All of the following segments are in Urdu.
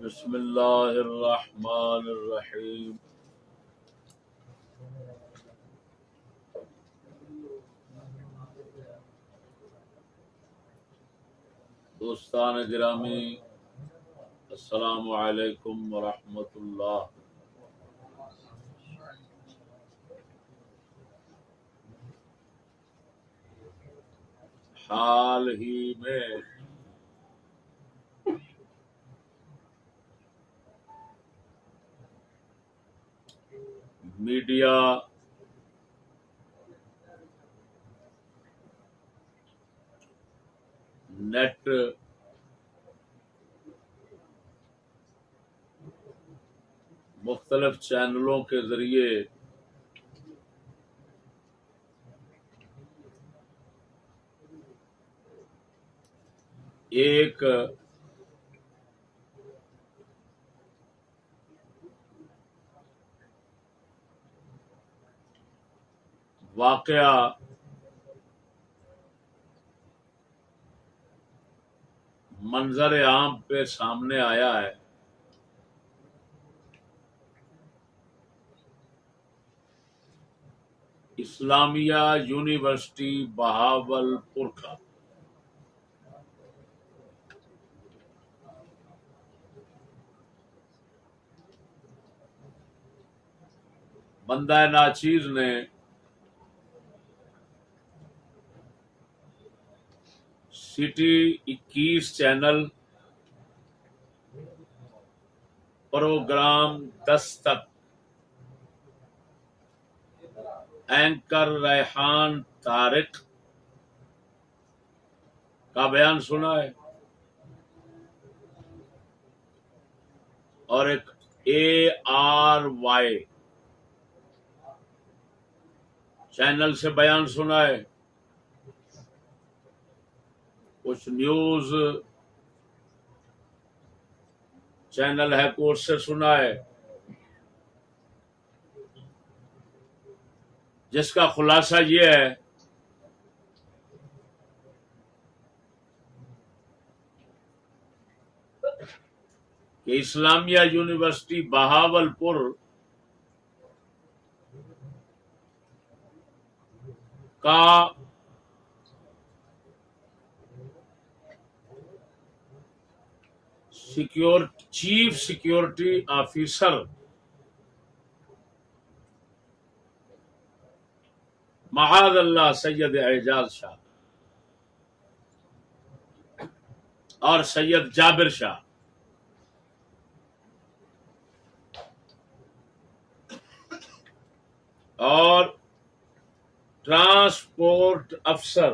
بسم اللہ الرحمن الرحیم۔ دوستان گرامی، السلام علیکم ورحمۃ اللہ۔ حال ہی میں میڈیا نیٹ مختلف چینلوں کے ذریعے ایک واقعہ منظر عام پہ سامنے آیا ہے۔ اسلامیہ یونیورسٹی بہاولپور کا بندہ ناچیز نے سٹی 21 چینل پروگرام 10 تک اینکر ریحان طارق کا بیان سنا ہے، اور ایک ARY چینل سے بیان سنا ہے، کچھ نیوز چینل ہے کوٹ سے سنا ہے، جس کا خلاصہ یہ ہے کہ اسلامیہ یونیورسٹی بہاولپور کا چیف سیکیورٹی آفیسر معاذ اللہ سید اعجاز شاہ اور سید جابر شاہ اور ٹرانسپورٹ افسر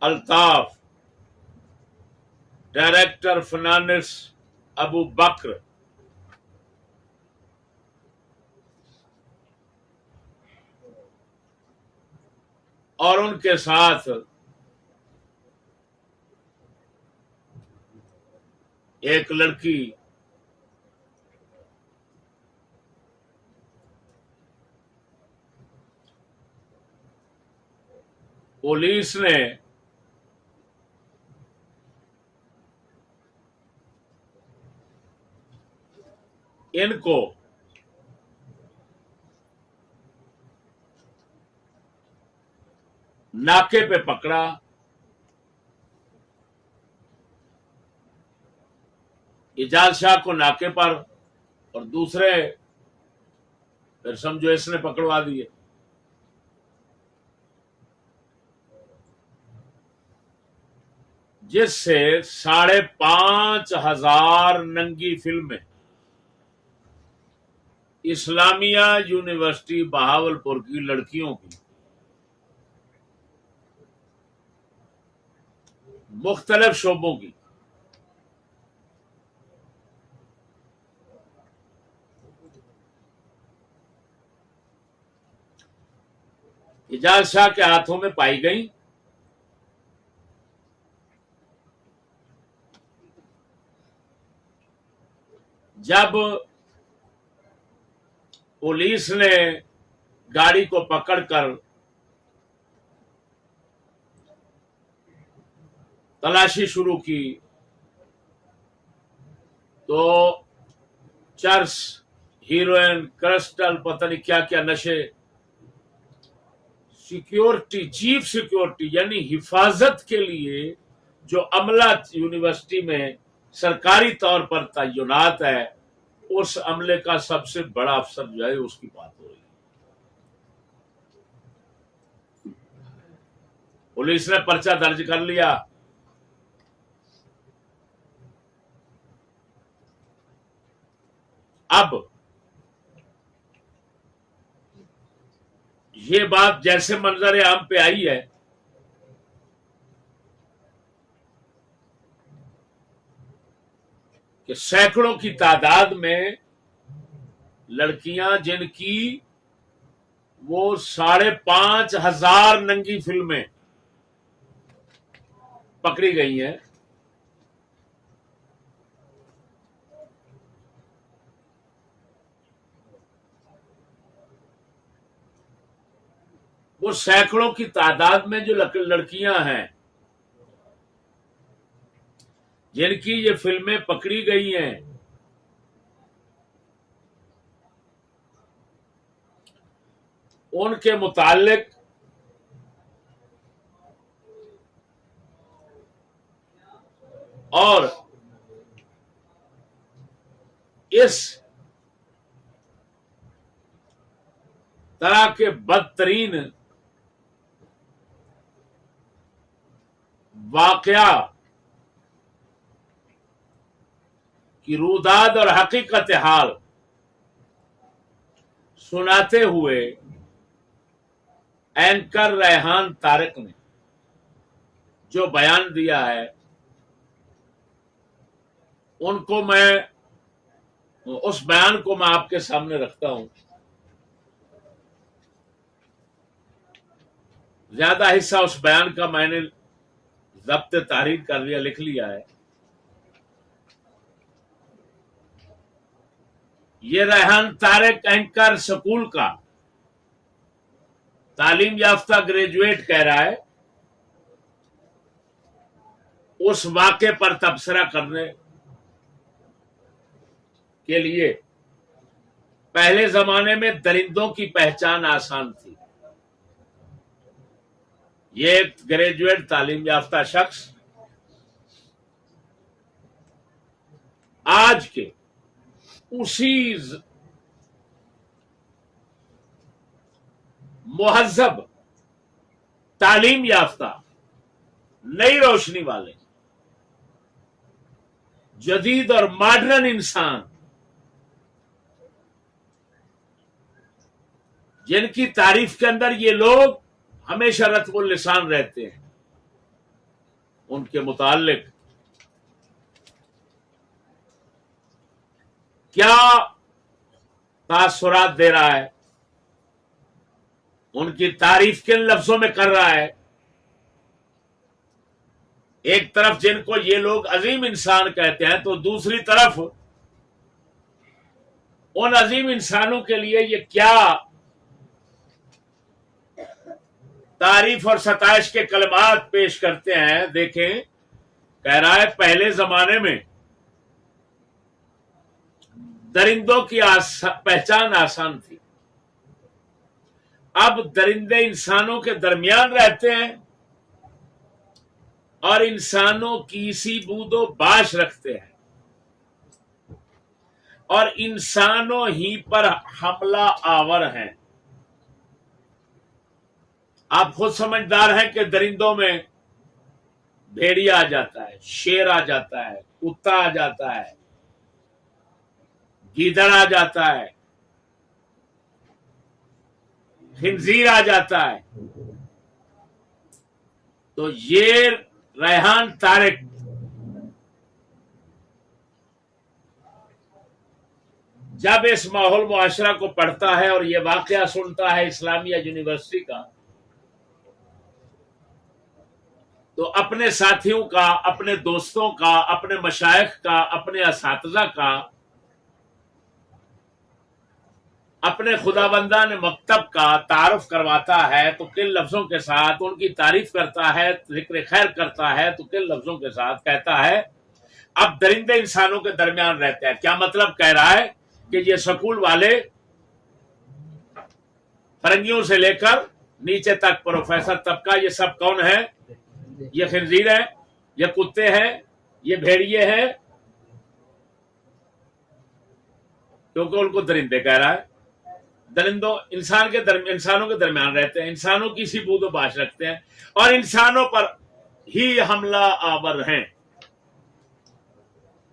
الطاف، ڈائریکٹر فنانس ابو بکر اور ان کے ساتھ ایک لڑکی پولیس نے ان کو ناکے پہ پکڑا، اعجاز شاہ کو ناکے پر، اور دوسرے پھر سمجھو اس نے پکڑوا دیے۔ جس سے 5,500 ننگی فلمیں اسلامیہ یونیورسٹی بہاولپور کی لڑکیوں کی مختلف شعبوں کی اعجاز شاہ کے ہاتھوں میں پائی گئی۔ جب پولیس نے گاڑی کو پکڑ کر تلاشی شروع کی تو چرس، ہیروئن، کرسٹل، پتہ نہیں کیا کیا نشے، سیکیورٹی، چیف سیکیورٹی یعنی حفاظت کے لیے جو عملہ یونیورسٹی میں سرکاری طور پر تعینات ہے، اس عملے کا سب سے بڑا افسر جو ہے اس کی بات ہو رہی ہے۔ پولیس نے پرچہ درج کر لیا، اب یہ بات جیسے منظر عام پہ آئی ہے کہ سینکڑوں کی تعداد میں لڑکیاں جن کی وہ 5,500 ننگی فلمیں پکڑی گئی ہیں، وہ سینکڑوں کی تعداد میں جو لڑکیاں ہیں جن کی یہ فلمیں پکڑی گئی ہیں، ان کے متعلق اور اس طرح کے بدترین واقعہ کی روداد اور حقیقت حال سناتے ہوئے اینکر ریحان طارق نے جو بیان دیا ہے، اس بیان کو میں آپ کے سامنے رکھتا ہوں۔ زیادہ حصہ اس بیان کا میں نے ضبط تحریر کر لیا، لکھ لیا ہے۔ یہ ریحان طارق اینکر سکول کا تعلیم یافتہ گریجویٹ کہہ رہا ہے، اس واقعے پر تبصرہ کرنے کے لیے پہلے زمانے میں درندوں کی پہچان آسان تھی۔ یہ ایک گریجویٹ تعلیم یافتہ شخص آج کے اسی مہذب، تعلیم یافتہ، نئی روشنی والے، جدید اور ماڈرن انسان جن کی تعریف کے اندر یہ لوگ ہمیشہ رطب اللسان رہتے ہیں، ان کے متعلق کیا تاثرات دے رہا ہے، ان کی تعریف کن لفظوں میں کر رہا ہے۔ ایک طرف جن کو یہ لوگ عظیم انسان کہتے ہیں تو دوسری طرف ان عظیم انسانوں کے لیے یہ کیا تعریف اور ستائش کے کلمات پیش کرتے ہیں۔ دیکھیں، کہہ رہا ہے پہلے زمانے میں درندوں کی پہچان آسان تھی، اب درندے انسانوں کے درمیان رہتے ہیں اور انسانوں کی سی بود و باش رکھتے ہیں اور انسانوں ہی پر حملہ آور ہیں۔ آپ خود سمجھدار ہیں کہ درندوں میں بھیڑیا آ جاتا ہے، شیر آ جاتا ہے، کتا آ جاتا ہے، گیدڑ آ جاتا ہے، خنزیر آ جاتا ہے۔ تو یہ ریحان طارق جب اس ماحول معاشرہ کو پڑھتا ہے اور یہ واقعہ سنتا ہے اسلامیہ یونیورسٹی کا، تو اپنے ساتھیوں کا، اپنے دوستوں کا، اپنے مشائخ کا، اپنے اساتذہ کا، اپنے خداوندان مکتب کا تعارف کرواتا ہے تو کن لفظوں کے ساتھ، ان کی تعریف کرتا ہے، ذکر خیر کرتا ہے تو کن لفظوں کے ساتھ کہتا ہے اب درندے انسانوں کے درمیان رہتے ہیں. کیا مطلب کہہ رہا ہے کہ یہ سکول والے فرنگیوں سے لے کر نیچے تک پروفیسر طبقہ یہ سب کون ہے؟ یہ خنزیر ہیں، یہ کتے ہیں، یہ بھیڑیے ہیں، کیونکہ ان کو درندے کہہ رہا ہے. درندوں انسانوں کے درمیان رہتے ہیں، انسانوں کی سی بود و باش رکھتے ہیں اور انسانوں پر ہی حملہ آور ہیں.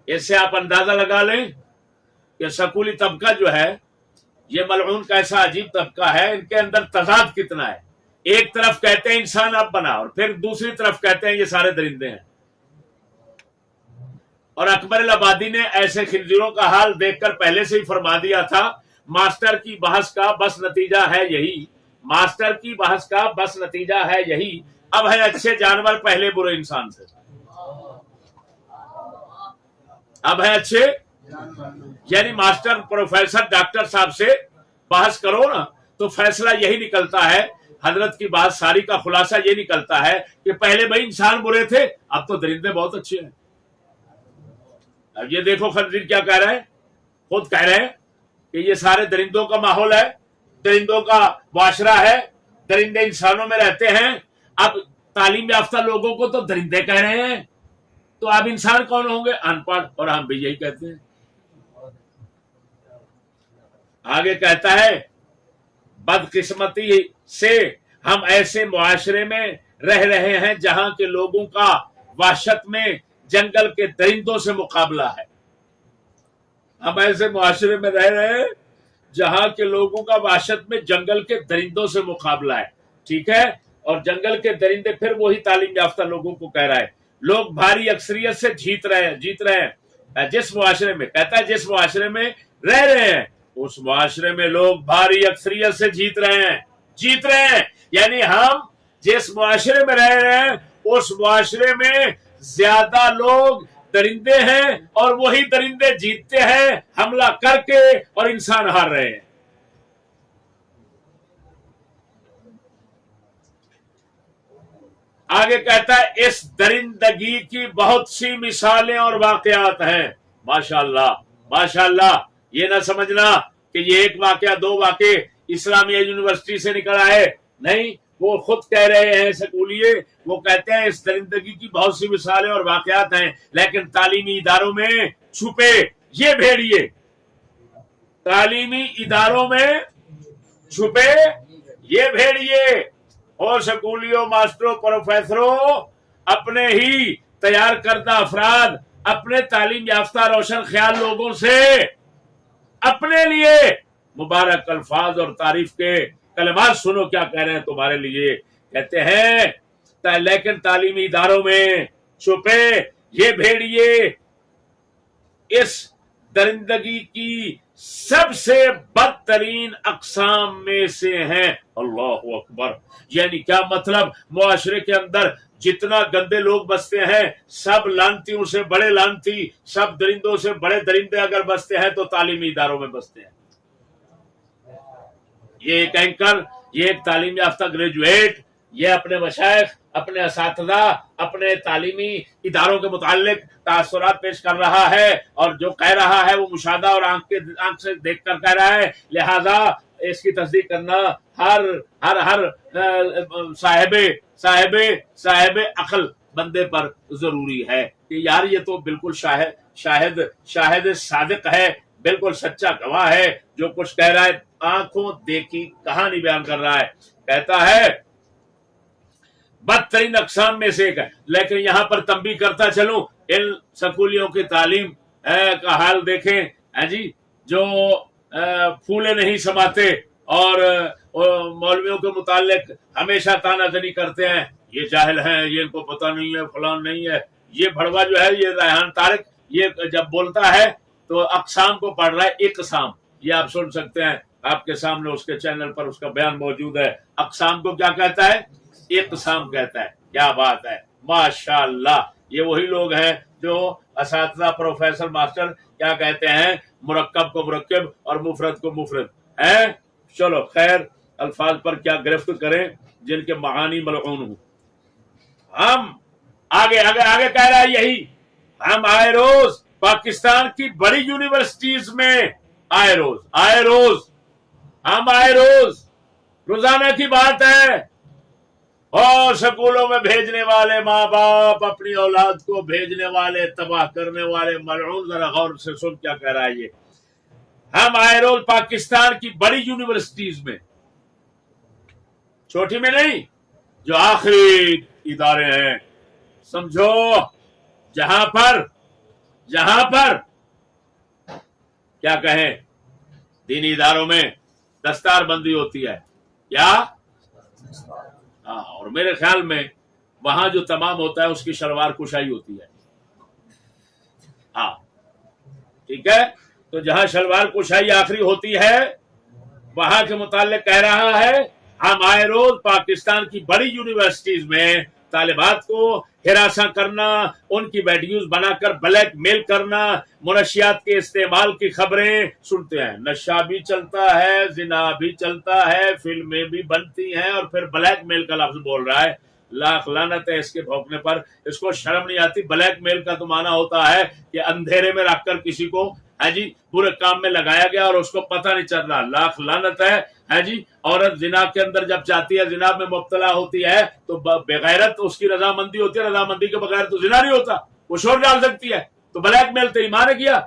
اس سے آپ اندازہ لگا لیں کہ سکولی طبقہ جو ہے یہ ملعون کیسا عجیب طبقہ ہے، ان کے اندر تضاد کتنا ہے. ایک طرف کہتے ہیں انسان اب بنا اور پھر دوسری طرف کہتے ہیں یہ سارے درندے ہیں. اور اکبر الآبادی نے ایسے خنزیروں کا حال دیکھ کر پہلے سے ہی فرما دیا تھا، ماسٹر کی بحث کا بس نتیجہ ہے یہی، ماسٹر کی بحث کا بس نتیجہ ہے یہی، اب ہے اچھے جانور پہلے برے انسان سے. اب ہے اچھے یعنی ماسٹر پروفیسر ڈاکٹر صاحب سے بحث کرو نا تو فیصلہ یہی نکلتا ہے، حضرت کی بات ساری کا خلاصہ یہ نکلتا ہے کہ پہلے بھائی انسان برے تھے، اب تو درندے بہت اچھے ہیں. اب یہ دیکھو خنزیر کیا کہہ رہے ہیں، خود کہہ رہے ہیں کہ یہ سارے درندوں کا ماحول ہے، درندوں کا معاشرہ ہے، درندے انسانوں میں رہتے ہیں. اب تعلیم یافتہ لوگوں کو تو درندے کہہ رہے ہیں، تو اب انسان کون ہوں گے؟ ان پڑھ. اور ہم بھی یہی کہتے ہیں. آگے کہتا ہے بدقسمتی سے ہم ایسے معاشرے میں رہ رہے ہیں جہاں کے لوگوں کا وحشت میں جنگل کے درندوں سے مقابلہ ہے. ہم ایسے معاشرے میں رہ رہے ہیں جہاں کے لوگوں کا وحشت میں جنگل کے درندوں سے مقابلہ ہے. ٹھیک ہے. اور جنگل کے درندے پھر وہی تعلیم یافتہ لوگوں کو کہہ رہا ہے. لوگ بھاری اکثریت سے جیت رہے ہیں. جس معاشرے میں کہتا ہے جس معاشرے میں رہ رہے ہیں اس معاشرے میں لوگ بھاری اکثریت سے جیت رہے ہیں. یعنی ہم جس معاشرے میں رہ رہے ہیں اس معاشرے میں زیادہ لوگ درندے ہیں اور وہی درندے جیتتے ہیں حملہ کر کے اور انسان ہار رہے ہیں. آگے کہتا ہے اس درندگی کی بہت سی مثالیں اور واقعات ہیں. ماشاءاللہ ماشاءاللہ. یہ نہ سمجھنا کہ یہ ایک واقعہ دو واقع اسلامیہ یونیورسٹی سے نکل آئے، نہیں، وہ خود کہہ رہے ہیں سکولیے، وہ کہتے ہیں اس درندگی کی بہت سی مثالیں اور واقعات ہیں، لیکن تعلیمی اداروں میں چھپے یہ بھیڑیے، تعلیمی اداروں میں چھپے یہ بھیڑیے اور سکولیوں، ماسٹروں، پروفیسروں، اپنے ہی تیار کردہ افراد، اپنے تعلیم یافتہ روشن خیال لوگوں سے اپنے لیے مبارک الفاظ اور تعریف کے کلمات سنو کیا کہہ رہے ہیں تمہارے لیے. کہتے ہیں لیکن تعلیمی اداروں میں چھپے یہ بھیڑیے اس درندگی کی سب سے بدترین اقسام میں سے ہیں. اللہ اکبر. یعنی کیا مطلب؟ معاشرے کے اندر جتنا گندے لوگ بستے ہیں سب لانتیوں سے بڑے لانتی، سب درندوں سے بڑے درندے اگر بستے ہیں تو تعلیمی اداروں میں بستے ہیں. یہ ایک اینکر، یہ ایک تعلیم یافتہ گریجویٹ، یہ اپنے مشائخ، اپنے اساتذہ، اپنے تعلیمی اداروں کے متعلق تاثرات پیش کر رہا ہے اور جو کہہ رہا ہے وہ مشاہدہ اور آنکھ سے دیکھ کر کہہ رہا ہے، لہذا اس کی تصدیق کرنا ہر ہر ہر صاحب عقل بندے پر ضروری ہے کہ یار یہ تو بالکل شاہد صادق ہے، بالکل سچا گواہ ہے، جو کچھ کہہ رہا ہے آنکھوں دیکھی کہانی بیان کر رہا ہے. کہتا ہے بدترین اقسام میں سے ایک ہے. لیکن یہاں پر تنبیہ کرتا چلوں، ان سکولیوں کی تعلیم کا حال دیکھیں جی، جو پھولے نہیں سماتے اور مولویوں کے متعلق ہمیشہ تانا زنی کرتے ہیں، یہ جاہل ہیں، یہ ان کو پتہ نہیں ہے، فلان نہیں ہے. یہ بھڑوا جو ہے، یہ ریحان طارق، یہ جب بولتا ہے تو اقسام کو پڑھ رہا ہے. اقسام یہ آپ سن سکتے ہیں، آپ کے سامنے اس کے چینل پر اس کا بیان موجود ہے. اقسام کو کیا کہتا ہے؟ اقسام کہتا ہے. کیا بات ہے، ماشاءاللہ. یہ وہی لوگ ہیں جو اساتذہ، پروفیسر، ماسٹر کیا کہتے ہیں، مرکب کو مرکب اور مفرد کو مفرد ہے. چلو خیر، الفاظ پر کیا گرفت کریں جن کے معانی ملعون ہوں. ہم آگے کہہ رہا ہے یہی ہم آئے روز پاکستان کی بڑی یونیورسٹیز میں آئے روز ہم آئے روزانہ کی بات ہے، اور سکولوں میں بھیجنے والے ماں باپ اپنی اولاد کو بھیجنے والے تباہ کرنے والے ملعون، ذرا غور سے سن کیا کہہ رہا ہے یہ. ہم آئے روز پاکستان کی بڑی یونیورسٹیز میں، چھوٹی میں نہیں، جو آخری ادارے ہیں، سمجھو، جہاں پر کیا کہیں، دینی اداروں میں دستار بندی ہوتی ہے کیا، اور میرے خیال میں وہاں جو تمام ہوتا ہے اس کی شلوار کشائی ہوتی ہے. ہاں ٹھیک ہے، تو جہاں شلوار کشائی آخری ہوتی ہے وہاں کے متعلق کہہ رہا ہے ہم آئے روز پاکستان کی بڑی یونیورسٹیز میں طالبات کو ہراساں کرنا، ان کی ویڈیوز بنا کر بلیک میل کرنا، منشیات کے استعمال کی خبریں سنتے ہیں. نشہ بھی چلتا ہے، زنا بھی چلتا ہے، فلمیں بھی بنتی ہیں، اور پھر بلیک میل کا لفظ بول رہا ہے. لاکھ لعنت ہے اس کے بھونکنے پر، اس کو شرم نہیں آتی. بلیک میل کا تو معنی ہوتا ہے کہ اندھیرے میں رکھ کر کسی کو جی برے کام میں لگایا گیا اور اس کو پتہ نہیں چل رہا. لاکھ لعنت ہے جی. عورت زنا کے اندر جب جاتی ہے، زنا میں مبتلا ہوتی ہے، تو بغیرت اس کی رضامندی ہوتی ہے، رضامندی کے بغیر تو زنا نہیں ہوتا، وہ شور ڈال سکتی ہے. تو بلیک میل تو ایمان نے کیا،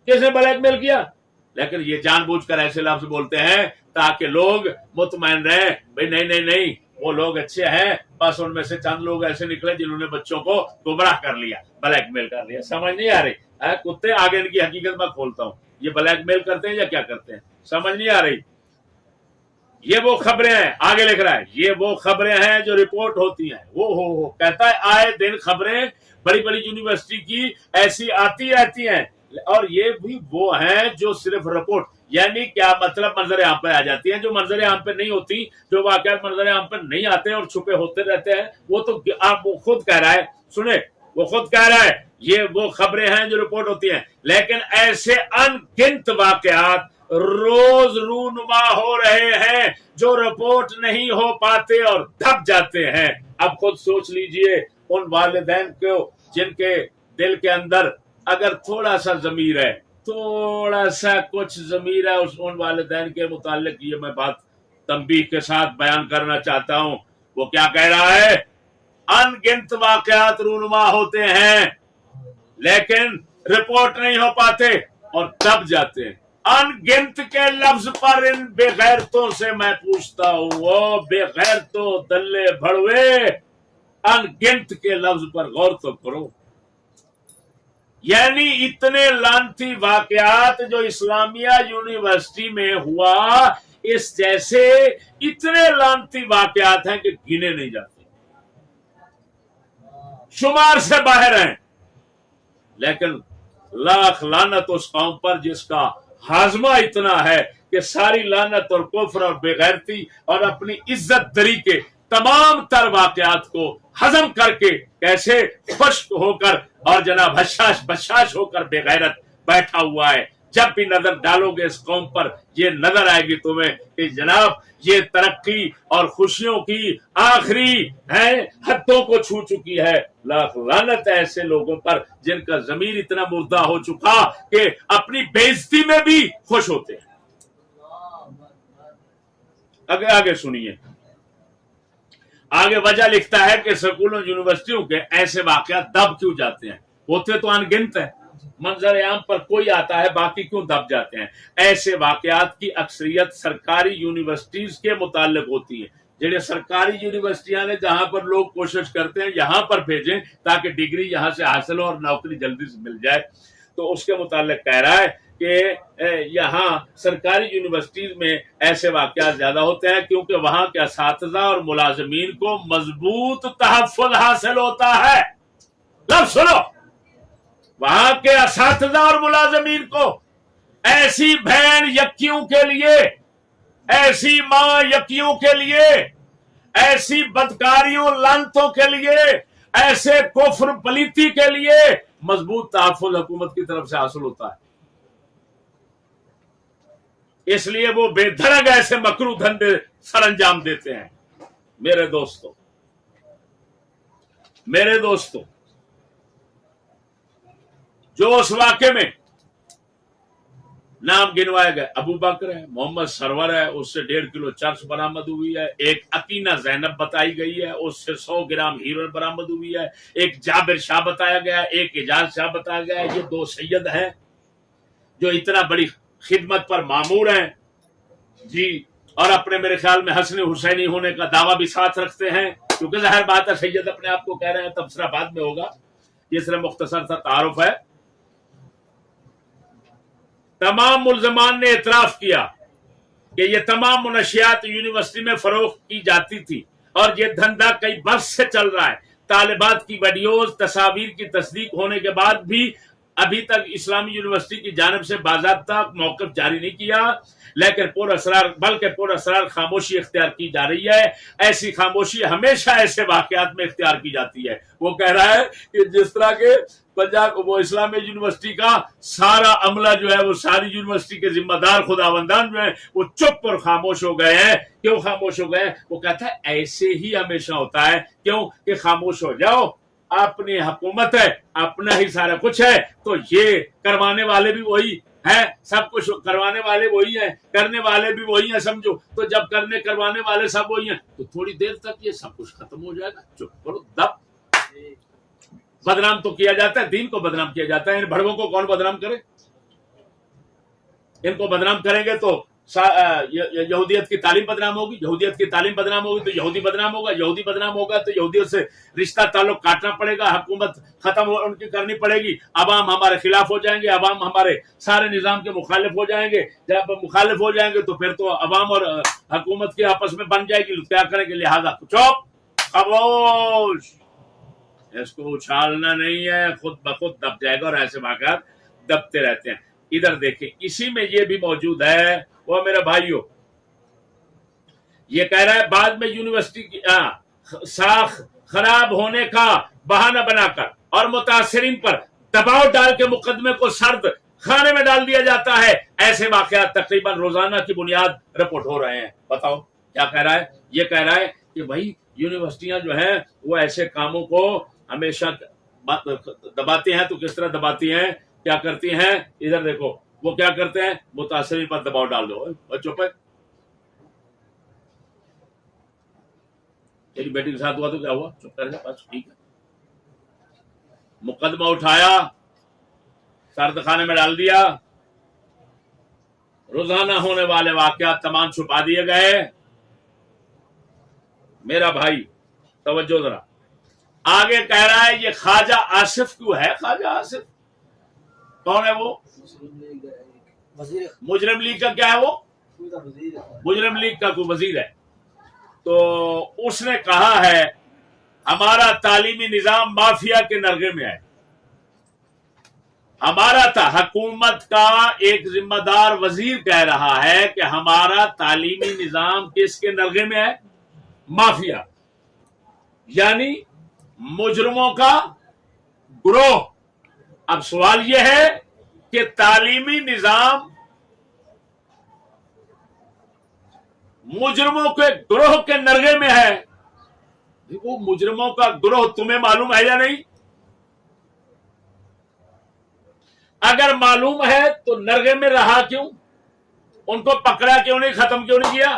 کس نے بلیک میل کیا؟ لیکن یہ جان بوجھ کر ایسے لفظ بولتے ہیں تاکہ لوگ مطمئن رہیں، بھائی نہیں وہ لوگ اچھے ہیں، بس ان میں سے چند لوگ ایسے نکلے جنہوں نے بچوں کو گمراہ کر لیا، بلیک میل کر لیا. سمجھ نہیں آ رہی؟ کتے آگے ان کی حقیقت میں کھولتا ہوں، یہ بلیک میل کرتے ہیں یا کیا کرتے ہیں، سمجھ نہیں آ رہی. یہ وہ خبریں ہیں، آگے لکھ رہا ہے، یہ وہ خبریں ہیں جو رپورٹ ہوتی ہیں. وہ ہو کہتا ہے آئے دن خبریں بڑی بڑی یونیورسٹی کی ایسی آتی رہتی ہیں، اور یہ بھی وہ ہیں جو صرف رپورٹ، یعنی کیا مطلب، منظر عام پہ آ جاتی ہیں. جو منظر عام پہ نہیں ہوتی، جو واقعات منظر عام پہ نہیں آتے اور چھپے ہوتے رہتے ہیں، وہ تو آپ وہ خود کہہ رہا ہے، سنیں، وہ خود کہہ رہا ہے یہ وہ خبریں ہیں جو رپورٹ ہوتی ہیں. لیکن ایسے ان گنت واقعات روز رونما ہو رہے ہیں جو رپورٹ نہیں ہو پاتے اور دب جاتے ہیں. اب خود سوچ لیجئے ان والدین کو جن کے دل کے اندر اگر تھوڑا سا ضمیر ہے، تھوڑا سا کچھ ضمیر ہے، ان والدین کے متعلق یہ میں بات تنبیہ کے ساتھ بیان کرنا چاہتا ہوں. وہ کیا کہہ رہا ہے؟ ان گنت واقعات رونما ہوتے ہیں لیکن رپورٹ نہیں ہو پاتے اور دب جاتے ہیں. ان گنت کے لفظ پر ان بے غیرتوں سے میں پوچھتا ہوں، وہ بے غیرتوں دلے بھڑوے، ان گنت کے لفظ پر غور تو کرو. یعنی اتنے لعنتی واقعات جو اسلامیہ یونیورسٹی میں ہوا، اس جیسے اتنے لعنتی واقعات ہیں کہ گنے نہیں جاتے، شمار سے باہر ہیں. لیکن لاکھ لعنت اس قوم پر جس کا ہاضمہ اتنا ہے کہ ساری لعنت اور کفر اور بے غیرتی اور اپنی عزت دری کے تمام تر واقعات کو ہضم کر کے کیسے خشک ہو کر اور جناب بشاش ہو کر بے غیرت بیٹھا ہوا ہے. جب بھی نظر ڈالو گے اس قوم پر یہ نظر آئے گی تمہیں کہ جناب یہ ترقی اور خوشیوں کی آخری حدوں کو چھو چکی ہے. لاکھ لعنت ہے ایسے لوگوں پر جن کا ضمیر اتنا مردہ ہو چکا کہ اپنی بے عزتی میں بھی خوش ہوتے ہیں. آگے سنیے، آگے وجہ لکھتا ہے کہ سکولوں یونیورسٹیوں کے ایسے واقعات دب کیوں جاتے ہیں؟ ہوتے تو ان گنت ہیں، منظر عام پر کوئی آتا ہے، باقی کیوں دب جاتے ہیں؟ ایسے واقعات کی اکثریت سرکاری یونیورسٹیز کے متعلق ہوتی ہے. جنہیں سرکاری یونیورسٹیاں نے جہاں پر لوگ کوشش کرتے ہیں یہاں پر بھیجیں تاکہ ڈگری یہاں سے حاصل ہو اور نوکری جلدی سے مل جائے. تو اس کے متعلق کہہ رہا ہے کہ یہاں سرکاری یونیورسٹیز میں ایسے واقعات زیادہ ہوتے ہیں کیونکہ وہاں کے اساتذہ اور ملازمین کو مضبوط تحفظ حاصل ہوتا ہے. لفظ سنو، وہاں کے اساتذہ اور ملازمین کو ایسی بہن یکیوں کے لیے، ایسی ماں یکیوں کے لیے، ایسی بدکاریوں لعنتوں کے لیے، ایسے کفر پلیتی کے لیے مضبوط تحفظ حکومت کی طرف سے حاصل ہوتا ہے. اس لیے وہ بے دھڑک ایسے مکروہ دھندے سر انجام دیتے ہیں. میرے دوستو جو اس واقعے میں نام گنوائے گئے، ابو بکر ہے، محمد سرور ہے، اس سے 1.5 کلو چرس برآمد ہوئی ہے، ایک عقینہ زینب بتائی گئی ہے، اس سے 100 گرام ہیروئن برآمد ہوئی ہے، ایک جابر شاہ بتایا گیا ہے، ایک اعجاز شاہ بتایا گیا ہے۔ یہ 2 سید ہیں جو اتنا بڑی خدمت پر مامور ہیں جی، اور اپنے میرے خیال میں حسن حسینی ہونے کا دعویٰ بھی ساتھ رکھتے ہیں، کیونکہ ظاہر بات ہے سید اپنے آپ کو کہہ رہے ہیں، تبصرہ بعد میں ہوگا، یہ صرف مختصر سا تعارف ہے۔ تمام ملزمان نے اعتراف کیا کہ یہ تمام منشیات یونیورسٹی میں فروخت کی جاتی تھی اور یہ دھندا کئی برس سے چل رہا ہے۔ طالبات کی ویڈیوز، تصاویر کی تصدیق ہونے کے بعد بھی ابھی تک اسلامی یونیورسٹی کی جانب سے باضابطہ موقف جاری نہیں کیا، لیکن بلکہ پر اسرار خاموشی اختیار کی جا رہی ہے۔ ایسی خاموشی ہمیشہ ایسے واقعات میں اختیار کی جاتی ہے۔ وہ کہہ رہا ہے کہ جس طرح کے پنجاب وہ اسلامی یونیورسٹی کا سارا عملہ جو ہے، وہ ساری یونیورسٹی کے ذمہ دار خداوندان جو ہیں وہ چپ اور خاموش ہو گئے ہیں۔ کیوں خاموش ہو گئے؟ وہ کہتا ہے ایسے ہی ہمیشہ ہوتا ہے۔ کیوں کہ خاموش ہو جاؤ، اپنی حکومت ہے، اپنا ہی سارا کچھ ہے، تو یہ کروانے والے بھی وہی ہے، سب کچھ کروانے والے وہی ہیں، کرنے والے بھی وہی ہیں، سمجھو۔ تو جب کروانے والے سب وہی ہیں تو تھوڑی دیر تک یہ سب کچھ ختم ہو جائے گا۔ چپ کرو، دب۔ بدنام تو کیا جاتا ہے، دین کو بدنام کیا جاتا ہے۔ ان بڑووں کو کون بدنام کرے؟ ان کو بدنام کریں گے تو یہودیت کی تعلیم بدنام ہوگی، یہودیت کی تعلیم بدنام ہوگی تو یہودی بدنام ہوگا، یہودی بدنام ہوگا تو یہودیت سے رشتہ تعلق کاٹنا پڑے گا، حکومت ختم ان کی کرنی پڑے گی، عوام ہمارے خلاف ہو جائیں گے، عوام ہمارے سارے نظام کے مخالف ہو جائیں گے۔ جب مخالف ہو جائیں گے تو پھر تو عوام اور حکومت کے آپس میں بن جائے گی، کیا کریں گے؟ لہذا چپ، خاموش، اس کو اچھالنا نہیں ہے، خود بخود دب جائے گا، اور ایسے واقعات دبتے رہتے ہیں۔ ادھر دیکھیں، اسی میں یہ بھی موجود ہے، وہ میرے بھائیوں یہ کہہ رہا ہے بعد میں یونیورسٹی کی ساخ خراب ہونے کا بہانہ بنا کر اور متاثرین پر دباؤ ڈال کے مقدمے کو سرد خانے میں ڈال دیا جاتا ہے۔ ایسے واقعات تقریباً روزانہ کی بنیاد رپورٹ ہو رہے ہیں۔ بتاؤ کیا کہہ رہا ہے؟ یہ کہہ رہا ہے کہ بھائی یونیورسٹیاں جو ہیں وہ ایسے کاموں کو ہمیشہ دباتی ہیں۔ تو کس طرح دباتی ہیں؟ کیا کرتی ہیں؟ ادھر دیکھو، وہ کیا کرتے ہیں؟ متاثرین پر دباؤ ڈال دو۔ بچوں پہ تیری بیٹی کے ساتھ ہوا تو کیا ہوا؟ چپ کر جا، بس ٹھیک ہے۔ مقدمہ اٹھایا، سرد خانے میں ڈال دیا، روزانہ ہونے والے واقعات تمام چھپا دیے گئے۔ میرا بھائی توجہ ذرا، آگے کہہ رہا ہے یہ خواجہ آصف کیوں ہے؟ خواجہ آصف کون ہے؟ وہ مجرم لیگ کا کیا ہے؟ وہ مجرم لیگ کا کوئی وزیر ہے۔ تو اس نے کہا ہے ہمارا تعلیمی نظام مافیا کے نرغے میں ہے۔ ہمارا تھا حکومت کا ایک ذمہ دار وزیر کہہ رہا ہے کہ ہمارا تعلیمی نظام کس کے نرغے میں ہے؟ مافیا، یعنی مجرموں کا گروہ۔ اب سوال یہ ہے کہ تعلیمی نظام مجرموں کے گروہ کے نرغے میں ہے، وہ مجرموں کا گروہ تمہیں معلوم ہے یا نہیں؟ اگر معلوم ہے تو نرغے میں رہا کیوں؟ ان کو پکڑا کیوں نہیں؟ ختم کیوں نہیں کیا؟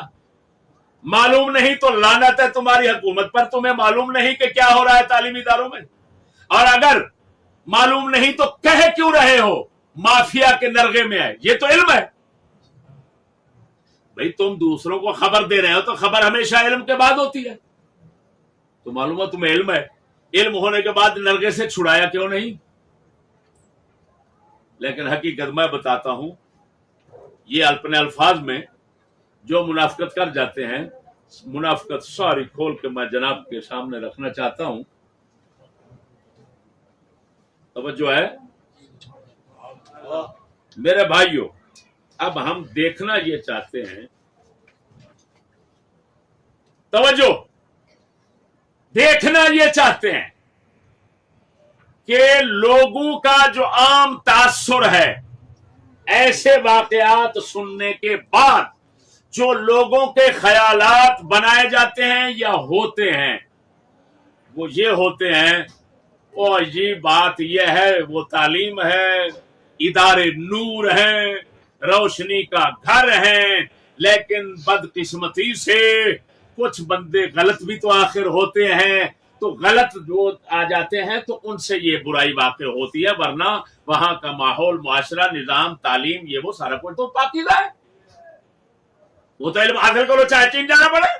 معلوم نہیں تو لعنت ہے تمہاری حکومت پر، تمہیں معلوم نہیں کہ کیا ہو رہا ہے تعلیمی اداروں میں۔ اور اگر معلوم نہیں تو کہہ کیوں رہے ہو مافیا کے نرغے میں ہے؟ یہ تو علم ہے بھئی، تم دوسروں کو خبر دے رہے ہو تو خبر ہمیشہ علم کے بعد ہوتی ہے۔ تو معلوم ہے تمہیں علم ہے، علم ہونے کے بعد نرغے سے چھڑایا کیوں نہیں؟ لیکن حقیقت میں بتاتا ہوں، یہ اپنے الفاظ میں جو منافقت کر جاتے ہیں، منافقت ساری کھول کے میں جناب کے سامنے رکھنا چاہتا ہوں۔ توجہ ہے میرے بھائیوں، اب ہم دیکھنا یہ چاہتے ہیں، توجہ، دیکھنا یہ چاہتے ہیں کہ لوگوں کا جو عام تاثر ہے ایسے واقعات سننے کے بعد جو لوگوں کے خیالات بنائے جاتے ہیں یا ہوتے ہیں، وہ یہ ہوتے ہیں اور یہ بات یہ ہے، وہ تعلیم ہے، ادارے نور ہیں، روشنی کا گھر ہے، لیکن بدقسمتی سے کچھ بندے غلط بھی تو آخر ہوتے ہیں، تو غلط جو آ جاتے ہیں تو ان سے یہ برائی واقع ہوتی ہے، ورنہ وہاں کا ماحول، معاشرہ، نظام، تعلیم، یہ وہ سارا کچھ تو پاکیزہ ہے۔ وہ تو علم حاصل کرو چاہے چین جانا پڑے۔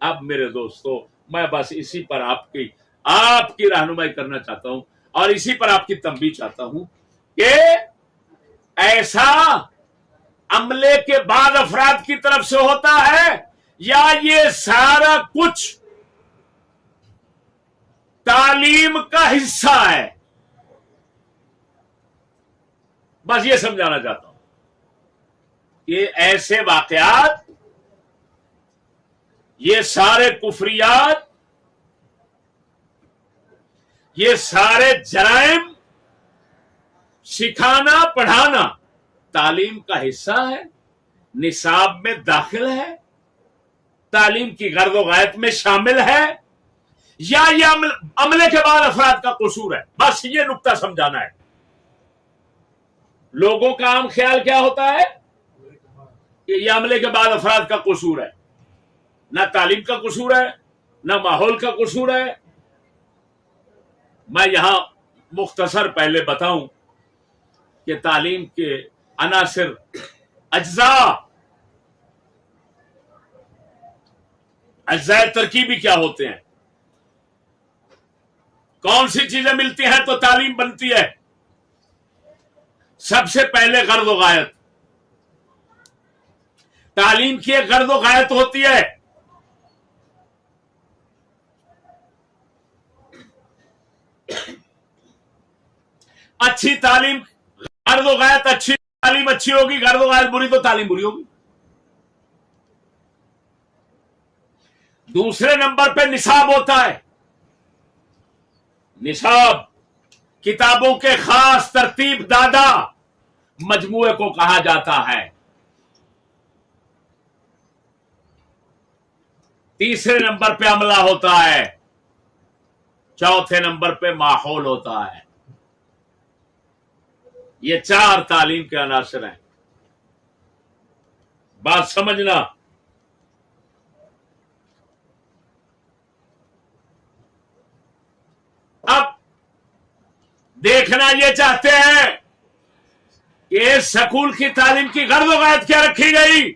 اب میرے دوستو، میں بس اسی پر آپ کی رہنمائی کرنا چاہتا ہوں، اور اسی پر آپ کی تنبیہ چاہتا ہوں کہ ایسا عملے کے بعد افراد کی طرف سے ہوتا ہے، یا یہ سارا کچھ تعلیم کا حصہ ہے؟ بس یہ سمجھانا چاہتا ہوں کہ ایسے واقعات، یہ سارے کفریات، یہ سارے جرائم سکھانا پڑھانا تعلیم کا حصہ ہے، نصاب میں داخل ہے، تعلیم کی غرض و غایت میں شامل ہے، یا یہ عملے کے بعد افراد کا قصور ہے؟ بس یہ نقطہ سمجھانا ہے۔ لوگوں کا عام خیال کیا ہوتا ہے کہ یہ عملے کے بعد افراد کا قصور ہے، نہ تعلیم کا قصور ہے، نہ ماحول کا قصور ہے۔ میں یہاں مختصر پہلے بتاؤں کہ تعلیم کے عناصر، اجزاء ترکیبی کیا ہوتے ہیں، کون سی چیزیں ملتی ہیں تو تعلیم بنتی ہے۔ سب سے پہلے غرض و غایت۔ تعلیم کی ایک غرض و غایت ہوتی ہے، اچھی تعلیم، غرض و غایت اچھی، تعلیم اچھی ہوگی، غرض و غایت بری تو تعلیم بری ہوگی۔ دوسرے نمبر پہ نصاب ہوتا ہے۔ نصاب کتابوں کے خاص ترتیب دادا مجموعے کو کہا جاتا ہے۔ تیسرے نمبر پہ عملہ ہوتا ہے، چوتھے نمبر پہ ماحول ہوتا ہے۔ یہ چار تعلیم کے عناصر ہیں، بات سمجھنا۔ اب دیکھنا یہ چاہتے ہیں کہ سکول کی تعلیم کی غرض و غایت کیا رکھی گئی؟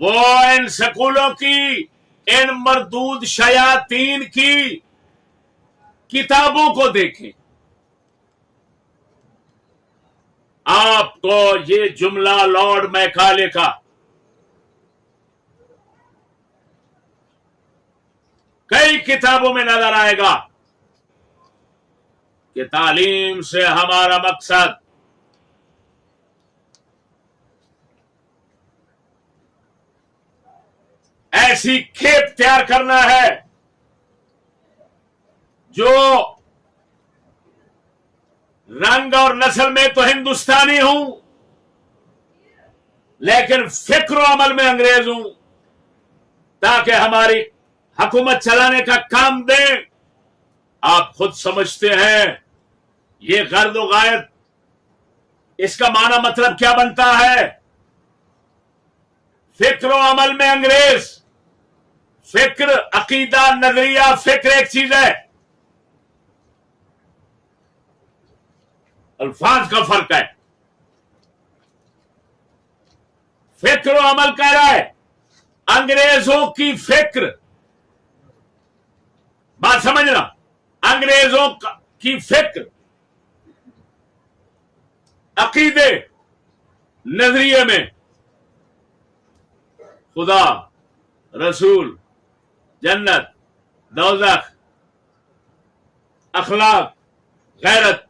وہ ان سکولوں کی، ان مردود شیاطین کی کتابوں کو دیکھیں۔ آپ کو یہ جملہ لارڈ میکالے کا کئی کتابوں میں نظر آئے گا کہ تعلیم سے ہمارا مقصد ایسی کھیپ تیار کرنا ہے جو رنگ اور نسل میں تو ہندوستانی ہوں، لیکن فکر و عمل میں انگریز ہوں، تاکہ ہماری حکومت چلانے کا کام دیں۔ آپ خود سمجھتے ہیں یہ غرض و غایت، اس کا معنی مطلب کیا بنتا ہے؟ فکر و عمل میں انگریز۔ فکر، عقیدہ، نظریہ، فکر ایک چیز ہے، الفاظ کا فرق ہے۔ فکر و عمل کہہ رہا ہے انگریزوں کی فکر، بات سمجھنا، انگریزوں کی فکر، عقیدے، نظریے میں خدا، رسول، جنت، دوزخ، اخلاق، غیرت،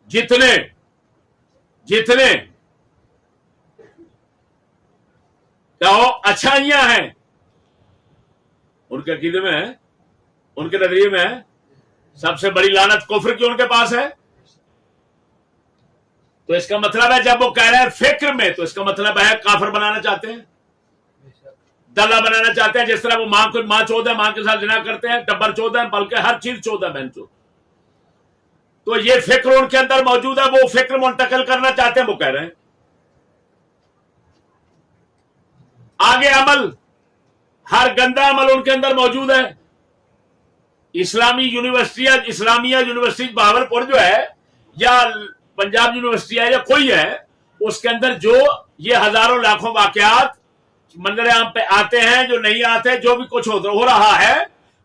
جتنے کہو اچھائیاں ہیں ان کے عقیدے میں ہے، ان کے نظریے میں ہے۔ سب سے بڑی لعنت کفر کی ان کے پاس ہے۔ تو اس کا مطلب ہے جب وہ کہہ رہے ہیں فکر میں، تو اس کا مطلب ہے کافر بنانا چاہتے ہیں، دلہ بنانا چاہتے ہیں. جس طرح وہ ماں چود ہے، ماں کے ساتھ زنا کرتے ہیں، ٹبر چود ہے، بلکہ ہر چیز چود ہے بہن چود. تو یہ فکر ان کے اندر موجود ہے، وہ فکر منتقل کرنا چاہتے ہیں، وہ کہہ رہے ہیں. آگے عمل، ہر گندا عمل ان کے اندر موجود ہے. اسلامیہ یونیورسٹی بہاولپور جو ہے، یا پنجاب یونیورسٹی ہے، یا کوئی ہے، اس کے اندر جو یہ ہزاروں لاکھوں واقعات منظر عام پہ آتے ہیں، جو نہیں آتے، جو بھی کچھ ہو رہا ہے،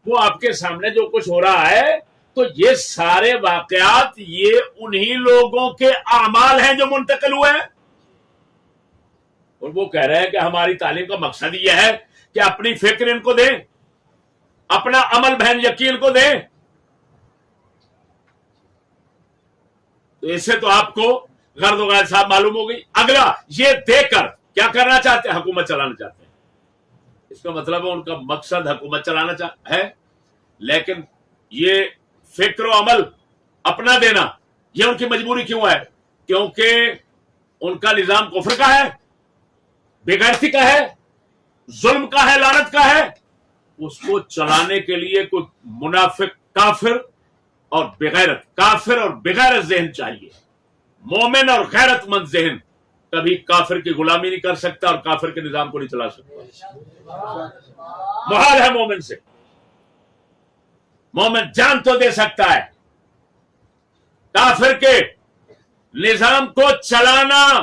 وہ آپ کے سامنے جو کچھ ہو رہا ہے، تو یہ سارے واقعات یہ انہی لوگوں کے اعمال ہیں جو منتقل ہوئے ہیں. اور وہ کہہ رہے ہیں کہ ہماری تعلیم کا مقصد یہ ہے کہ اپنی فکر ان کو دیں، اپنا عمل بہن یقین کو دیں. تو اس سے تو آپ کو غرض و غائب صاحب معلوم ہو گئی. اگلا، یہ دے کر کیا کرنا چاہتے ہیں؟ حکومت چلانا چاہتے ہیں. اس کا مطلب ہے ان کا مقصد حکومت چلانا ہے. لیکن یہ فکر و عمل اپنا دینا، یہ ان کی مجبوری کیوں ہے؟ کیونکہ ان کا نظام کفر کا ہے، بے غیرتی کا ہے، ظلم کا ہے، لعنت کا ہے. اس کو چلانے کے لیے کوئی منافق کافر اور بغیرت ذہن چاہیے. مومن اور غیرت مند ذہن کبھی کافر کی غلامی نہیں کر سکتا اور کافر کے نظام کو نہیں چلا سکتا. محال ہے مومن سے. مومن جان تو دے سکتا ہے، کافر کے نظام کو چلانا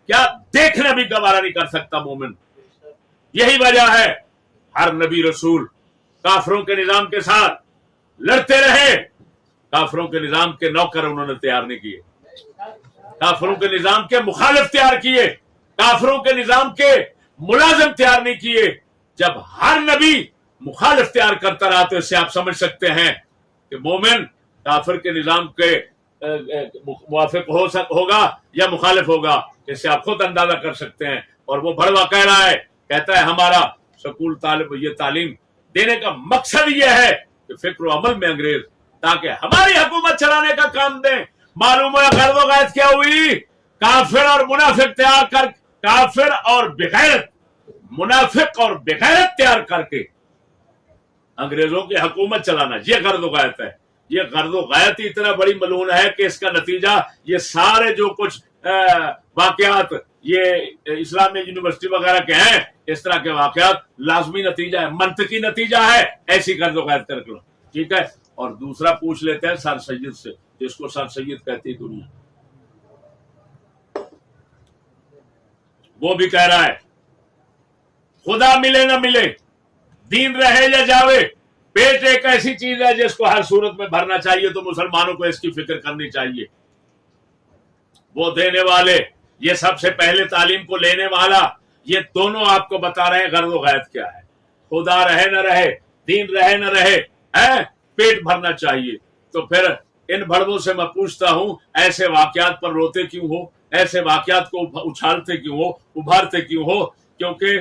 کیا دیکھنا بھی گوارا نہیں کر سکتا مومن. یہی وجہ ہے ہر نبی رسول کافروں کے نظام کے ساتھ لڑتے رہے. کافروں کے نظام کے نوکر انہوں نے تیار نہیں کیے، کافروں کے نظام کے مخالف تیار کیے، کافروں کے نظام کے ملازم تیار نہیں کیے. جب ہر نبی مخالف تیار کرتا رہا تو اس سے آپ سمجھ سکتے ہیں کہ مومن کافر کے نظام کے موافق ہوگا یا مخالف ہوگا. اس سے آپ خود اندازہ کر سکتے ہیں. اور وہ بڑوا کہہ رہا ہے، کہتا ہے ہمارا سکول یہ تعلیم دینے کا مقصد یہ ہے کہ فکر و عمل میں انگریز تاکہ ہماری حکومت چلانے کا کام دیں. معلوم ہے غرض و غائب کیا ہوئی؟ کافر اور منافق تیار کر، کافر اور بغیرت، منافق اور بغیرت تیار کر کے انگریزوں کی حکومت چلانا، یہ غرض و غایت ہے. یہ غرض و غایت اتنا بڑی ملعون ہے کہ اس کا نتیجہ یہ سارے جو کچھ واقعات یہ اسلامی یونیورسٹی وغیرہ کے ہیں، اس طرح کے واقعات لازمی نتیجہ ہے، منطقی نتیجہ ہے ایسی غرض و غایت کر کے. ٹھیک ہے. اور دوسرا پوچھ لیتے ہیں سر سید سے، جس کو سر سید کہتی دنیا. وہ بھی کہہ رہا ہے خدا ملے نہ ملے، دین رہے یا جاوے، پیٹ ایک ایسی چیز ہے جس کو ہر صورت میں بھرنا چاہیے. تو مسلمانوں کو اس کی فکر کرنی چاہیے. وہ دینے والے، یہ سب سے پہلے تعلیم کو لینے والا، یہ دونوں آپ کو بتا رہے ہیں غرض و غایت کیا ہے. خدا رہے نہ رہے، دین رہے نہ رہے، پیٹ بھرنا چاہیے. تو پھر ان بڑووں سے میں پوچھتا ہوں، ایسے واقعات پر روتے کیوں ہو؟ ایسے واقعات کو اچھالتے کیوں ہو؟ ابھارتے کیوں ہو؟ کیونکہ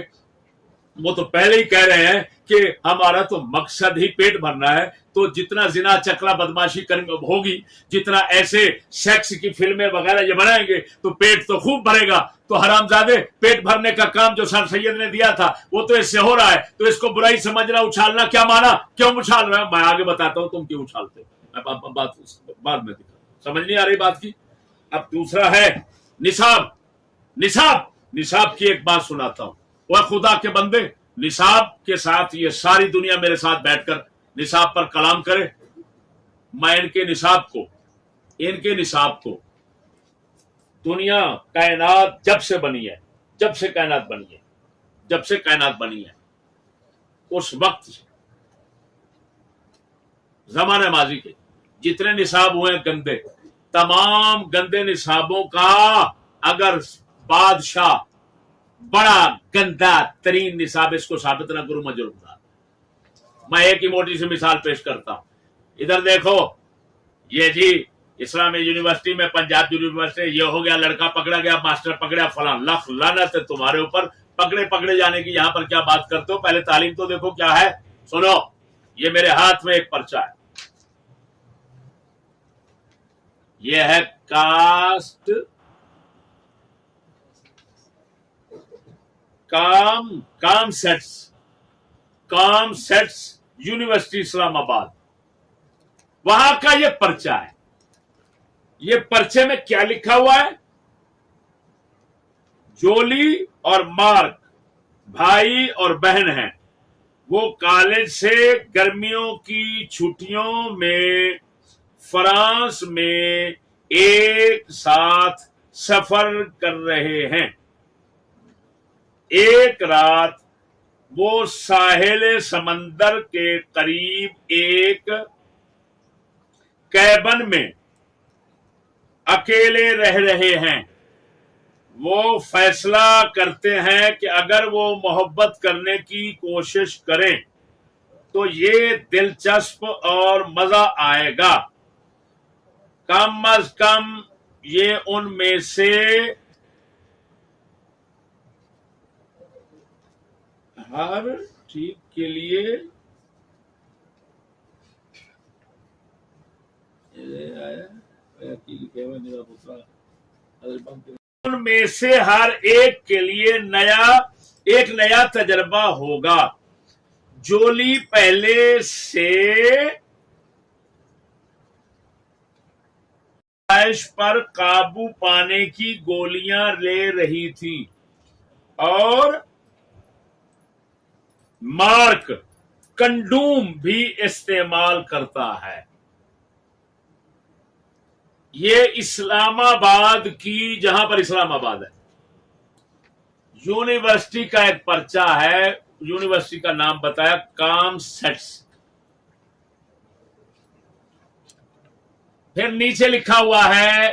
وہ تو پہلے ہی کہہ رہے ہیں کہ ہمارا تو مقصد ہی پیٹ بھرنا ہے. تو جتنا زنا چکلا بدماشی ہوگی، جتنا ایسے سیکس کی فلمیں وغیرہ یہ بنائیں گے تو پیٹ تو خوب بھرے گا. تو حرامزادے، پیٹ بھرنے کا کام جو سر سید نے دیا تھا وہ تو اس سے ہو رہا ہے. تو اس کو برائی سمجھنا، اچھالنا کیا مانا؟ کیوں اچھال رہا ہے؟ میں آگے بتاتا ہوں تم کیوں اچھالتے. بات بعد میں سمجھ نہیں آ رہی بات کی. اب دوسرا ہے نصاب کی ایک بات سناتا ہوں. وہ خدا کے بندے، نصاب کے ساتھ یہ ساری دنیا میرے ساتھ بیٹھ کر نصاب پر کلام کرے. میں ان کے نصاب کو دنیا کائنات جب سے کائنات بنی ہے اس وقت سے زمانہ ماضی کے جتنے نصاب ہوئے گندے، تمام گندے نصابوں کا اگر بادشاہ بڑا گندا ترین نصاب اس کو ثابت نہ کروں، میں جرمدار. میں ایک ہی موٹی سی مثال پیش کرتا ہوں. ادھر دیکھو، یہ جی اسلامی یونیورسٹی میں، پنجاب یونیورسٹی، یہ ہو گیا، لڑکا پکڑا گیا، ماسٹر پکڑا، فلاں. لکھ لعنت ہے تمہارے اوپر. پکڑے جانے کی یہاں پر کیا بات کرتے ہو؟ پہلے تعلیم تو دیکھو کیا ہے. سنو، یہ میرے ہاتھ میں ایک پرچہ ہے. یہ ہے کاسٹ کام سیٹس یونیورسٹی اسلام آباد، وہاں کا یہ پرچہ ہے. یہ پرچے میں کیا لکھا ہوا ہے؟ جولی اور مارک بھائی اور بہن ہیں. وہ کالج سے گرمیوں کی چھٹیوں میں فرانس میں ایک ساتھ سفر کر رہے ہیں. ایک رات وہ ساحل سمندر کے قریب ایک کیبن میں اکیلے رہ رہے ہیں. وہ فیصلہ کرتے ہیں کہ اگر وہ محبت کرنے کی کوشش کریں تو یہ دلچسپ اور مزہ آئے گا. کم از کم یہ ان میں سے ہر ٹھیک کے لیے ان میں سے ہر ایک کے لیے ایک نیا تجربہ ہوگا. جولی پہلے سے خواہش پر قابو پانے کی گولیاں لے رہی تھی اور مارک کنڈوم بھی استعمال کرتا ہے. یہ اسلام آباد کی، جہاں پر اسلام آباد ہے، یونیورسٹی کا ایک پرچہ ہے. یونیورسٹی کا نام بتایا کام سیٹس. پھر نیچے لکھا ہوا ہے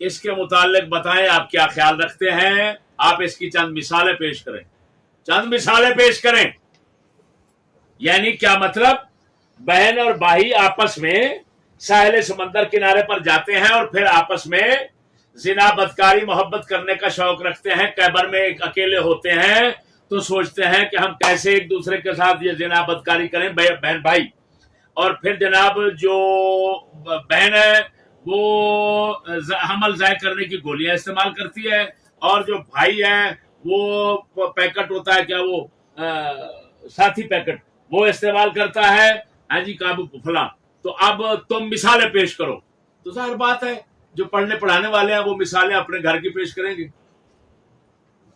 اس کے متعلق بتائیں آپ کیا خیال رکھتے ہیں. آپ اس کی چند مثالیں پیش کریں. یعنی کیا مطلب؟ بہن اور بھائی آپس میں ساحل سمندر کنارے پر جاتے ہیں اور پھر آپس میں زنا بدکاری محبت کرنے کا شوق رکھتے ہیں. کیبر میں ایک اکیلے ہوتے ہیں تو سوچتے ہیں کہ ہم کیسے ایک دوسرے کے ساتھ یہ زنا بدکاری کریں بہن بھائی. اور پھر جناب جو بہن ہے وہ حمل ضائع کرنے کی گولیاں استعمال کرتی ہے، اور جو بھائی ہے وہ پیکٹ ہوتا ہے، کیا وہ ساتھی پیکٹ، وہ استعمال کرتا ہے. ہاں جی قابو فلاں. تو اب تم مثالیں پیش کرو. تو ظاہر بات ہے جو پڑھنے پڑھانے والے ہیں وہ مثالیں اپنے گھر کی پیش کریں گے،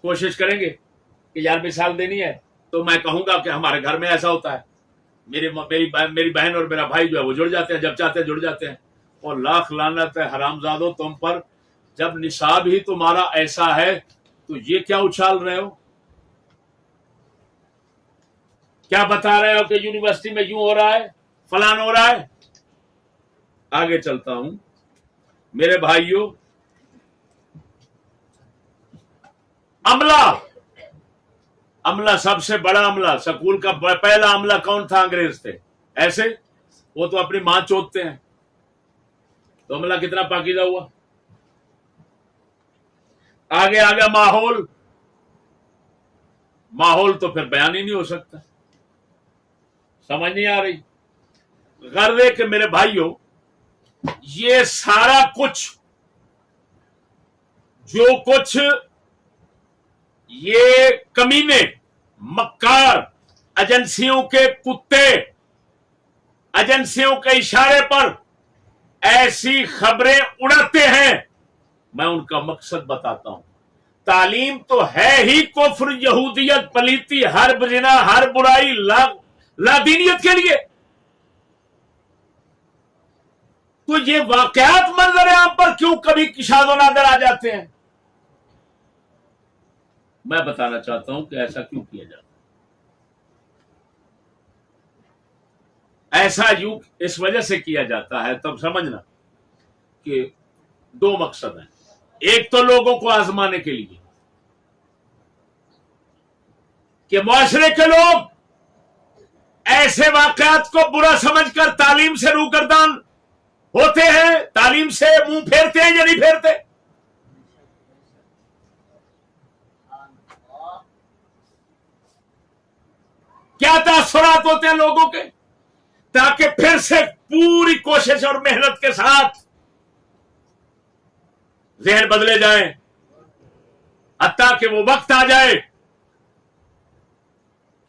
کوشش کریں گے کہ یار مثال دینی ہے تو میں کہوں گا کہ ہمارے گھر میں ایسا ہوتا ہے. میری بہن اور میرا بھائی جو ہے وہ جڑ جاتے ہیں، جب چاہتے ہیں جڑ جاتے ہیں. اور لاکھ لعنت ہے حرام زادو تم پر، جب نصاب ہی تمہارا ایسا ہے تو یہ کیا اچھال رہے ہو؟ کیا بتا رہے ہو کہ یونیورسٹی میں یوں ہو رہا ہے، فلان ہو رہا ہے؟ آگے چلتا ہوں میرے بھائیوں. عملہ سب سے بڑا عملہ، سکول کا پہلا عملہ کون تھا؟ انگریز تھے. ایسے وہ تو اپنی ماں چوتتے ہیں، تو عملہ کتنا پاکیزہ ہوا. آگے ماحول تو پھر بیان ہی نہیں ہو سکتا. سمجھ نہیں آ رہی؟ غرض کہ میرے بھائیوں یہ سارا کچھ جو کچھ یہ کمینے مکار ایجنسیوں کے کتے ایجنسیوں کے اشارے پر ایسی خبریں اڑاتے ہیں، میں ان کا مقصد بتاتا ہوں. تعلیم تو ہے ہی کفر، یہودیت، پلیتی، ہر زنا، ہر برائی، لادینیت کے لیے. تو یہ واقعات منظر عام پر کیوں کبھی شاذ و نادر آ جاتے ہیں؟ میں بتانا چاہتا ہوں کہ ایسا کیوں کیا جاتا ہے. ایسا یوں اس وجہ سے کیا جاتا ہے، تب سمجھنا کہ دو مقصد ہیں. ایک تو لوگوں کو آزمانے کے لیے کہ معاشرے کے لوگ ایسے واقعات کو برا سمجھ کر تعلیم سے روگردان ہوتے ہیں، تعلیم سے منہ پھیرتے ہیں یا نہیں پھیرتے. کیا تاثرات ہوتے ہیں لوگوں کے، تاکہ پھر سے پوری کوشش اور محنت کے ساتھ ذہن بدلے جائیں، حتیٰ کہ وہ وقت آ جائے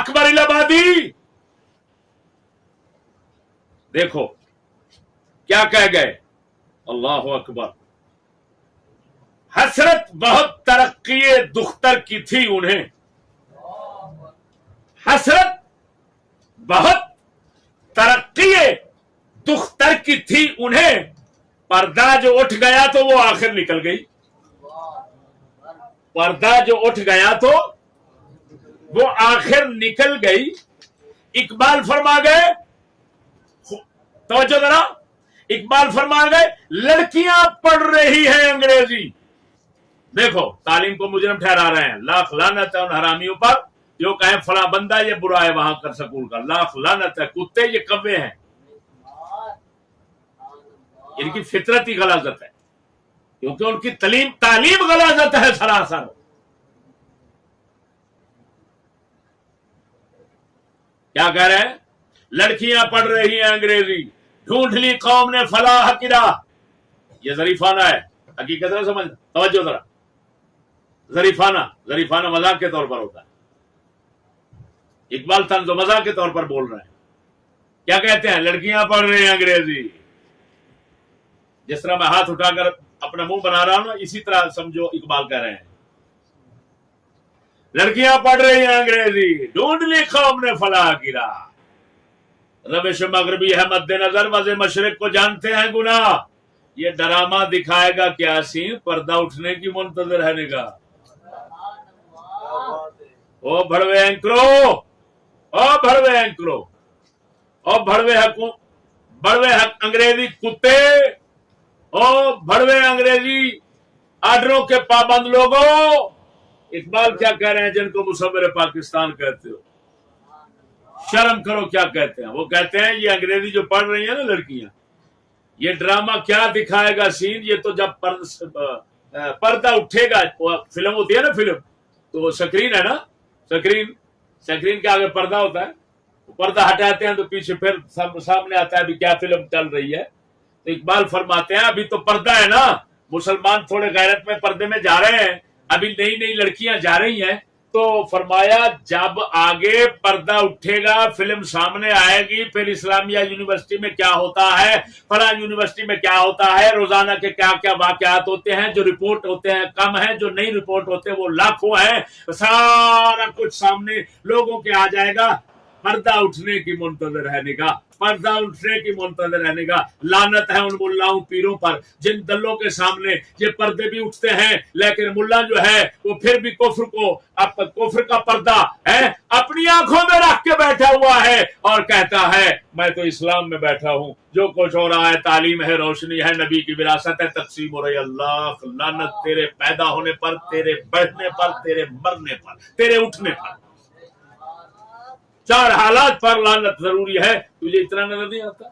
اکبر الہبادی دیکھو کیا کہہ گئے، اللہ اکبر، حسرت بہت ترقی دختر کی تھی انہیں، حسرت بہت ترقی دختر کی تھی انہیں، پردہ جو اٹھ گیا تو وہ آخر نکل گئی، پردہ جو اٹھ گیا تو وہ آخر نکل گئی۔ اقبال فرما گئے، توجہ ذرا، اقبال فرما گئے لڑکیاں پڑھ رہی ہیں انگریزی۔ دیکھو تعلیم کو مجرم ٹھہرا رہے ہیں، لاکھ لعنت ہے ان حرامیوں پر جو کہیں فلاں بندہ یہ برا ہے وہاں کر سکول کا، لاکھ لعنت ہے، کتے یہ کوے ہیں، ان کی فطرت ہی غلاظت ہے، کیونکہ ان کی تعلیم غلاظت ہے سراسر۔ کیا کہہ رہے ہیں؟ لڑکیاں پڑھ رہی ہیں انگریزی، ڈھونڈ لی قوم نے فلاح کی راہ۔ یہ ظریفانہ ہے، حقیقت نہ سمجھ، توجہ ذرا، ظریفانہ مذاق کے طور پر ہوتا ہے، اقبال طنز و مذاق کے طور پر بول رہے ہیں۔ کیا کہتے ہیں؟ لڑکیاں پڑھ رہی ہیں انگریزی۔ جس طرح میں ہاتھ اٹھا کر اپنا منہ بنا رہا ہوں نا، اسی طرح سمجھو اقبال کہہ رہے ہیں لڑکیاں پڑھ رہی ہیں انگریزی، ڈھونڈ لی قوم نے فلاح کی راہ، روش مغربی ہے مد نظر، وز مشرق کو جانتے ہیں گناہ، یہ ڈرامہ دکھائے گا کیا سین، پردہ اٹھنے کی منتظر ہے نگاہ۔ او بھڑوے اینکرو، او بھڑوے اینکرو، او بھڑوے حق انگریزی کتے، او بھڑوے انگریزی آرڈروں کے پابند لوگوں۔ اقبال کیا کہہ رہے ہیں جن کو مصور پاکستان کہتے ہو؟ شرم کرو کیا کہتے ہیں؟ وہ کہتے ہیں یہ انگریزی جو پڑھ رہی ہیں نا لڑکیاں، یہ ڈرامہ کیا دکھائے گا سین، یہ تو جب پردہ اٹھے گا، فلم ہوتی ہے نا، فلم تو سکرین ہے نا، سکرین کے آگے پردہ ہوتا ہے، پردہ ہٹاتے ہیں تو پیچھے پھر سامنے آتا ہے ابھی کیا فلم چل رہی ہے۔ تو اقبال فرماتے ہیں ابھی تو پردہ ہے نا، مسلمان تھوڑے غیرت میں پردے میں جا رہے ہیں، ابھی نئی نئی لڑکیاں جا رہی ہیں، تو فرمایا جب آگے پردہ اٹھے گا، فلم سامنے آئے گی، پھر اسلامیہ یونیورسٹی میں کیا ہوتا ہے، فلاں یونیورسٹی میں کیا ہوتا ہے، روزانہ کے کیا کیا واقعات ہوتے ہیں، جو رپورٹ ہوتے ہیں کم ہیں، جو نہیں رپورٹ ہوتے وہ لاکھوں ہیں، سارا کچھ سامنے لوگوں کے آ جائے گا۔ پردہ اٹھنے کی منتظر ہے نگاہ، پردہ اٹھنے کی منتظر رہنے گا۔ لعنت ہے ان ملاؤں پیروں پر جن دلوں کے سامنے یہ پردے بھی اٹھتے ہیں، لیکن ملا جو ہے وہ پھر بھی کفر کا پردہ ہے اپنی آنکھوں میں رکھ کے بیٹھا ہوا ہے اور کہتا ہے میں تو اسلام میں بیٹھا ہوں، جو کچھ ہو رہا ہے تعلیم ہے، روشنی ہے، نبی کی وراثت ہے، تقسیم ہو رہی۔ اللہ لعنت تیرے پیدا ہونے پر، تیرے بڑھنے پر، تیرے مرنے پر، تیرے اٹھنے پر، چار حالات پر لعنت ضروری ہے۔ تجھے اتنا نظر نہیں آتا؟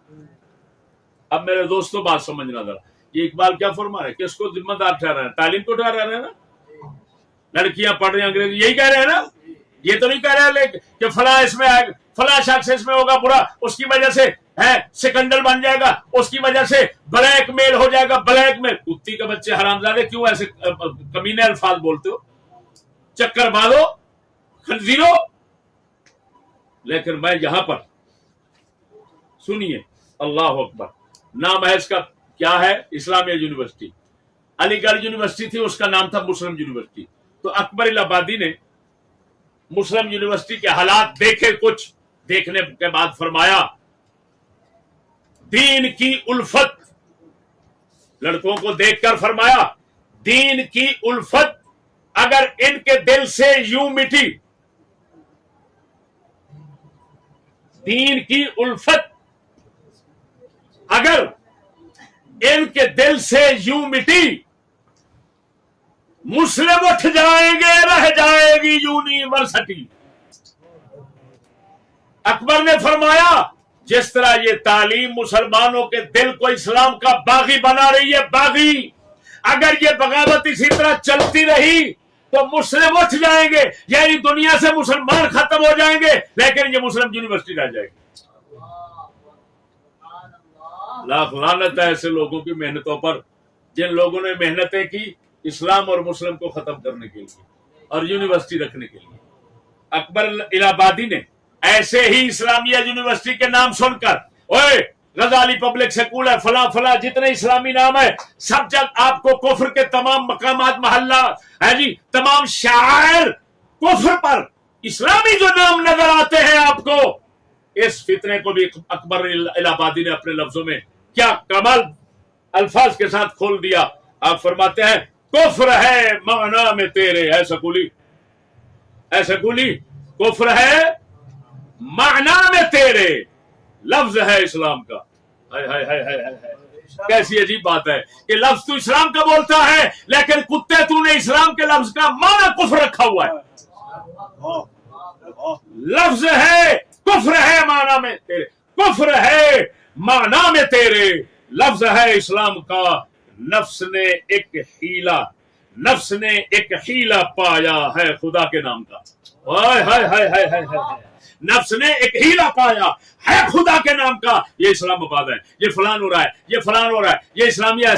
اب میرے دوستوں بات سمجھنا ذرا، یہ اقبال کیا فرما رہے ہیں؟ کس کو ذمہ دار ٹھہرا ہے؟ تعلیم کو ٹھہرا رہے ہیں نا، لڑکیاں پڑھ رہی ہیں انگریزی، یہی کہہ رہے ہیں نا، یہ تو نہیں کہہ رہے کہ فلاں اس میں فلاں شخص اس میں ہوگا برا، اس کی وجہ سے ہے سکنڈل بن جائے گا، اس کی وجہ سے بلیک میل ہو جائے گا، بلیک میل۔ کتی کے بچے حرامزادے کیوں ایسے کمینے الفاظ بولتے ہو؟ چکر بازو، خنزیرو۔ لیکن میں یہاں پر سنیے، اللہ اکبر، نام ہے اس کا کیا ہے؟ اسلامیہ یونیورسٹی، علی گڑھ یونیورسٹی تھی، اس کا نام تھا مسلم یونیورسٹی۔ تو اکبر الہبادی نے مسلم یونیورسٹی کے حالات دیکھے، کچھ دیکھنے کے بعد فرمایا دین کی الفت، لڑکوں کو دیکھ کر فرمایا دین کی الفت اگر ان کے دل سے یوں مٹی، دین کی الفت اگر ان کے دل سے یوں مٹی، مسلم اٹھ جائیں گے، رہ جائے گی یونیورسٹی۔ اکبر نے فرمایا جس طرح یہ تعلیم مسلمانوں کے دل کو اسلام کا باغی بنا رہی ہے، باغی، اگر یہ بغاوت اسی طرح چلتی رہی تو مسلم اٹھ جائیں گے، یعنی دنیا سے مسلمان ختم ہو جائیں گے، لیکن یہ مسلم یونیورسٹی رہ جائے گی۔ لاکھ لعنت ہے ایسے لوگوں کی محنتوں پر جن لوگوں نے محنتیں کی اسلام اور مسلم کو ختم کرنے کے لیے اور یونیورسٹی رکھنے کے لیے۔ اکبر الہ آبادی نے ایسے ہی اسلامیہ یونیورسٹی کے نام سن کر، اوے غزالی پبلک سکول ہے، فلاں فلاں جتنے اسلامی نام ہے، سب جگہ آپ کو کفر کے تمام مقامات، محلہ ہے جی، تمام شاعر کفر پر اسلامی جو نام نظر آتے ہیں آپ کو، اس فتنے کو بھی اکبر الہ آبادی نے اپنے لفظوں میں کیا کمال الفاظ کے ساتھ کھول دیا. آپ فرماتے ہیں کفر ہے معنی میں تیرے، ہے سکولی، اے سکولی، کفر ہے معنی میں تیرے، لفظ ہے اسلام کا. کیسی عجیب بات ہے کہ لفظ تو اسلام کا بولتا ہے، لیکن کتے تو نے اسلام کے لفظ کا معنی کفر رکھا ہوا ہے. لفظ ہے کفر ہے معنی میں تیرے، کفر ہے معنی میں تیرے، لفظ ہے اسلام کا. نفس نے ایک حیلہ پایا ہے خدا کے نام کا. نفس نے ایک ہیلا پایا ہے خدا کے نام کا. یہ اسلام آباد ہے، یہ فلان ہو رہا ہے، یہ فلان ہو رہا ہے، یہ اسلامیہ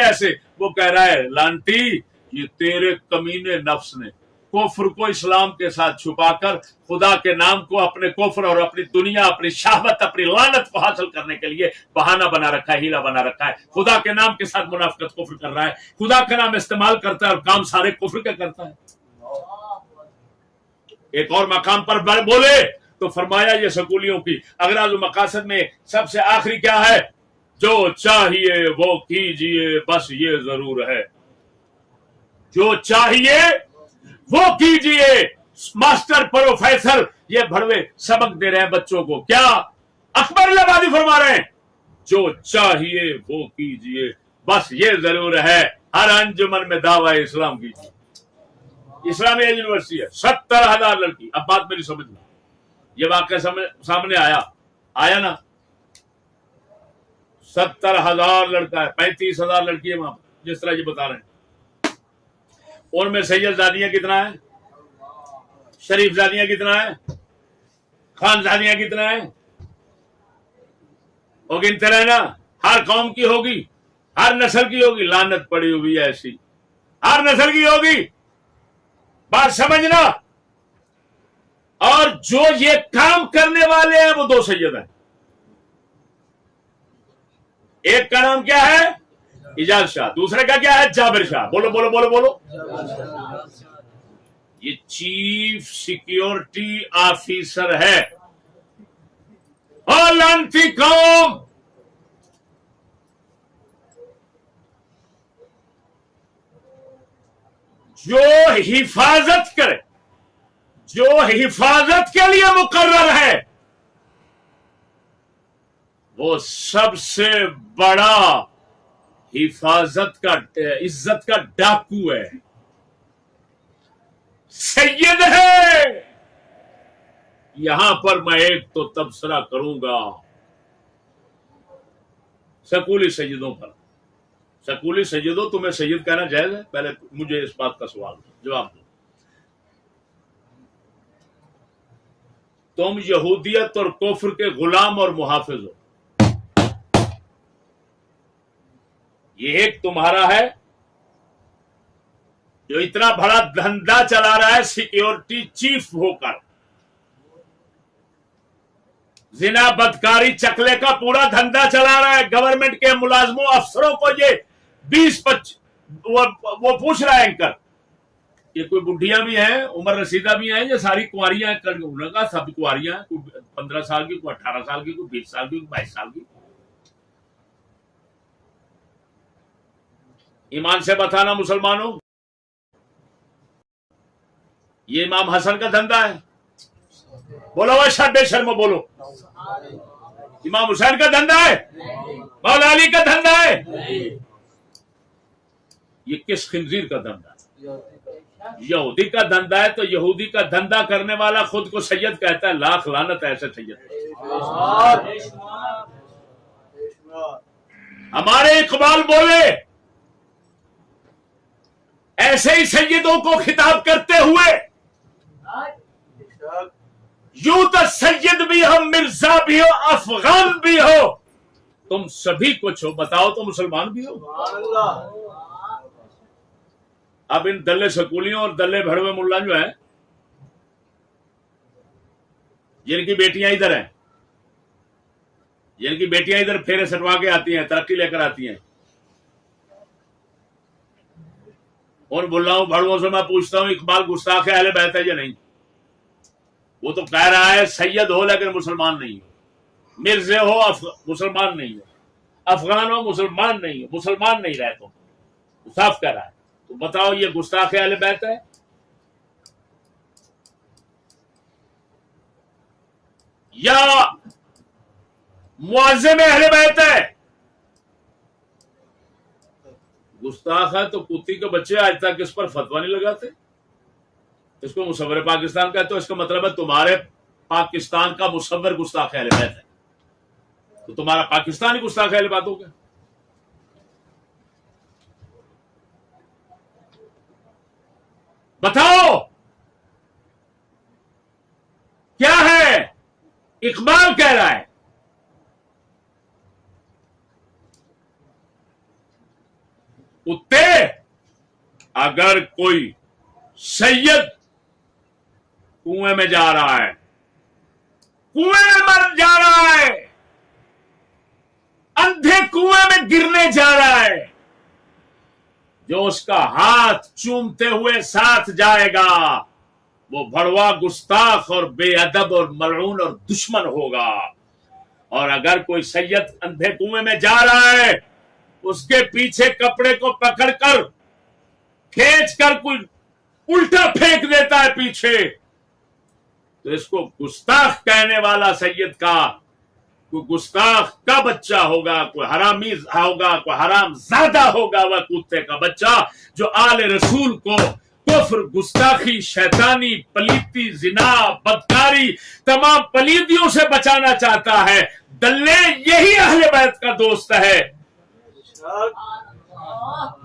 ایسے. وہ کہہ رہا ہے لانتی، یہ تیرے کمینے نفس نے کفر کو اسلام کے ساتھ چھپا کر خدا کے نام کو اپنے کفر اور اپنی دنیا، اپنی شہوت، اپنی لعنت کو حاصل کرنے کے لیے بہانہ بنا رکھا ہے، ہیلا بنا رکھا ہے. خدا کے نام کے ساتھ منافقت کفر کر رہا ہے، خدا کا نام استعمال کرتا ہے اور کام سارے کفر کا کرتا ہے. ایک اور مقام پر بولے تو فرمایا یہ سکولیوں کی اغراض و مقاصد میں سب سے آخری کیا ہے؟ جو چاہیے وہ کیجئے بس یہ ضرور ہے. جو چاہیے وہ کیجئے. ماسٹر پروفیسر یہ بڑوے سبق دے رہے ہیں بچوں کو، کیا اکبر الہ آبادی فرما رہے ہیں جو چاہیے وہ کیجئے بس یہ ضرور ہے. ہر انجمن میں دعوی اسلام کیجیے. اسلامیہ یونیورسٹی ہے، 70,000 لڑکی. اب بات میری سمجھنا، یہ واقعہ سامنے آیا نا، 70,000 لڑکا ہے، 35,000 لڑکی ہے وہاں پر، جس طرح یہ بتا رہے ہیں. اور میں سید زادیاں کتنا ہے، شریف زادیاں کتنا ہے، خان زادیاں کتنا ہے، وہ گنتے رہنا. ہر قوم کی ہوگی، ہر نسل کی ہوگی، لعنت پڑی ہوئی ہے ایسی، ہر نسل کی ہوگی. بات سمجھنا. اور جو یہ کام کرنے والے ہیں وہ 2 سید ہیں. ایک کا نام کیا ہے؟ اجاز شاہ. دوسرے کا کیا ہے؟ جابر شاہ. بولو بولو بولو بولو. یہ چیف سیکیورٹی آفیسر ہے. اور لعنتی قوم، جو حفاظت کرے، جو حفاظت کے لیے مقرر ہے، وہ سب سے بڑا حفاظت کا، عزت کا ڈاکو ہے، سید ہے. یہاں پر میں ایک تو تبصرہ کروں گا سکولی سیدوں پر. سکولی سیدوں، تمہیں سید کہنا جائز ہے؟ پہلے مجھے اس بات کا سوال جواب دو. تم یہودیت اور کفر کے غلام اور محافظ ہو. یہ ایک تمہارا ہے جو اتنا بڑا دھندا چلا رہا ہے سیکیورٹی چیف ہو کر، زنا بدکاری چکلے کا پورا دھندا چلا رہا ہے. گورنمنٹ کے ملازموں افسروں کو یہ 20-25 وہ پوچھ رہا ہے اینکر، یہ کوئی بڈھیاں بھی ہیں، عمر رسیدہ بھی ہیں، یہ ساری کنواریاں ہیں؟ انہوں نے کہا سب کنواریاں ہیں، کوئی 15 سال کی، کوئی 18 سال کی، کوئی 20 سال کی، کوئی 22 سال کی. ایمان سے بتانا مسلمانوں، یہ امام حسن کا دھندا ہے؟ بولو وہ شرم شرم بولو. امام حسین کا دھندا ہے؟ مولا علی کا دھندا ہے؟ یہ کس خنزیر کا دھندا ہے؟ یہودی کا دھندا ہے. تو یہودی کا دھندا کرنے والا خود کو سید کہتا ہے. لاکھ لعنت ہے ایسے سید. ہمارے اقبال بولے ایسے ہی سیدوں کو خطاب کرتے ہوئے، یوں تو سید بھی ہو، مرزا بھی ہو، افغان بھی ہو، تم سبھی کچھ ہو، بتاؤ تو مسلمان بھی ہو. اب ان دلے سکولیوں اور دلے بھڑوے ملا جو ہیں، جن کی بیٹیاں ادھر ہیں، جن کی بیٹیاں ادھر پھیرے سٹوا کے آتی ہیں، ترقی لے کر آتی ہیں، اور بلاؤں بھڑووں سے میں پوچھتا ہوں اقبال گستاخ اہل بیت ہے یا نہیں؟ وہ تو کہہ رہا ہے سید ہو لیکن مسلمان نہیں ہو، مرزے ہو مسلمان نہیں ہو، افغان ہو مسلمان نہیں ہو، مسلمان نہیں رہے تو صاف کہہ رہا ہے۔ تو بتاؤ یہ گستاخ اہل بیت ہے یا معظم اہل بیت ہے؟ گستاخ ہے تو کتی کے بچے آج تک اس پر فتوا نہیں لگاتے، اس کو مصور پاکستان کہتے ہو، اس کا مطلب ہے تمہارے پاکستان کا مصور گستاخ اہل بیت ہے، تو تمہارا پاکستان ہی گستاخ اہل بیت ہو گیا۔ بتاؤ کیا ہے؟ اقبال کہہ رہا ہے کتے اگر کوئی سید کنویں میں جا رہا ہے، کنویں میں مر جا رہا ہے، اندھے کنویں میں گرنے جا رہا ہے، جو اس کا ہاتھ چومتے ہوئے ساتھ جائے گا وہ بھڑوا گستاخ اور بے ادب اور ملعون اور دشمن ہوگا، اور اگر کوئی سید اندھے کنویں میں جا رہا ہے اس کے پیچھے کپڑے کو پکڑ کر کھینچ کر کوئی الٹا پھینک دیتا ہے پیچھے، تو اس کو گستاخ کہنے والا سید کا کوئی گستاخ کا بچہ ہوگا، کوئی حرامی ہوگا، کوئی حرام زادہ ہوگا، وہ کتے کا بچہ جو آل رسول کو کفر، گستاخی، شیطانی، پلیتی، زنا، بدکاری، تمام پلیتیوں سے بچانا چاہتا ہے۔ دلے یہی اہل بیت کا دوست ہے،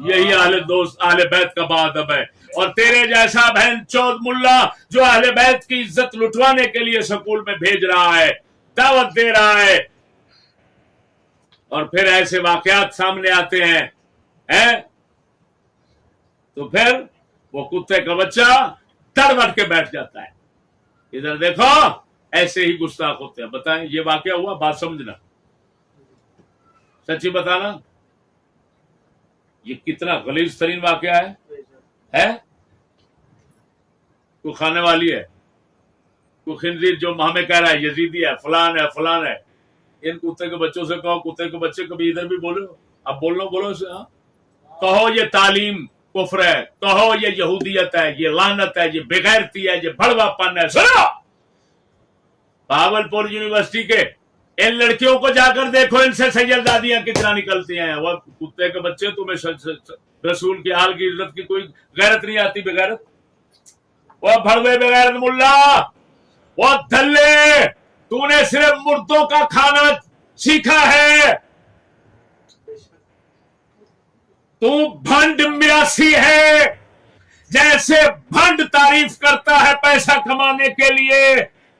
یہی اہل بیت کا بادب ہے۔ اور تیرے جیسا بہن چود ملا جو اہل بیت کی عزت لٹوانے کے لیے سکول میں بھیج رہا ہے، دعوت دے رہا ہے، اور پھر ایسے واقعات سامنے آتے ہیں تو پھر وہ کتے کا بچہ ڈر بٹ کے بیٹھ جاتا ہے۔ ادھر دیکھو ایسے ہی گستاخ ہوتے ہیں۔ بتائیں یہ واقعہ ہوا، بات سمجھنا، سچی بتانا، یہ کتنا غلیظ ترین واقعہ ہے؟ کوئی کھانے والی ہے، کوئی خنزیر جو ہمیں کہہ رہا ہے یزیدی ہے، فلان ہے فلان ہے، ان کتے کے بچوں سے کہو، کتے کے بچے کبھی ادھر بھی بولو، اب بولو اسے، ہاں کہو یہ تعلیم کفر ہے، کہو یہ یہودیت ہے، یہ لعنت ہے، یہ بغیرتی ہے، یہ بھڑوا پن ہے۔ سنو بھاگلپور یونیورسٹی کے ان لڑکیوں کو جا کر دیکھو، ان سے سیدادیاں کتنا نکلتی ہیں۔ وہ کتے کے بچے، تمہیں رسول کی آل کی عزت کی کوئی غیرت نہیں آتی؟ بغیرت، وہ بھڑوے بغیرت ملا، وہ دھلے، تو نے صرف مردوں کا کھانا سیکھا ہے، تو بھنڈ میراسی ہے، جیسے بھنڈ تعریف کرتا ہے پیسہ کمانے کے لیے،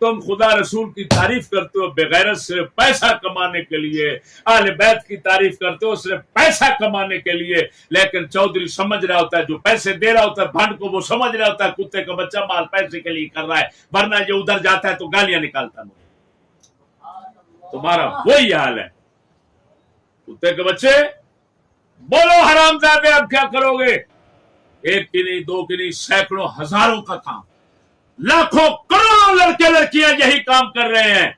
تم خدا رسول کی تعریف کرتے ہو بغیرت صرف پیسہ کمانے کے لیے، اہل بیت کی تعریف کرتے ہو صرف پیسہ کمانے کے لیے، لیکن چودھری سمجھ رہا ہوتا ہے، جو پیسے دے رہا ہوتا ہے بھنڈ کو، وہ سمجھ رہا ہوتا ہے کتے کا بچہ مال پیسے کے لیے کر رہا ہے، ورنہ یہ ادھر جاتا ہے تو گالیاں نکالتا ہے۔ تمہارا وہی حال ہے، کتے کے بچے، بولو حرام زادے اب کیا کرو گے؟ ایک کی نہیں، دو کی نہیں، سینکڑوں ہزاروں کا کام، لاکھوں کروڑوں لڑکے لڑکیاں یہی کام کر رہے ہیں۔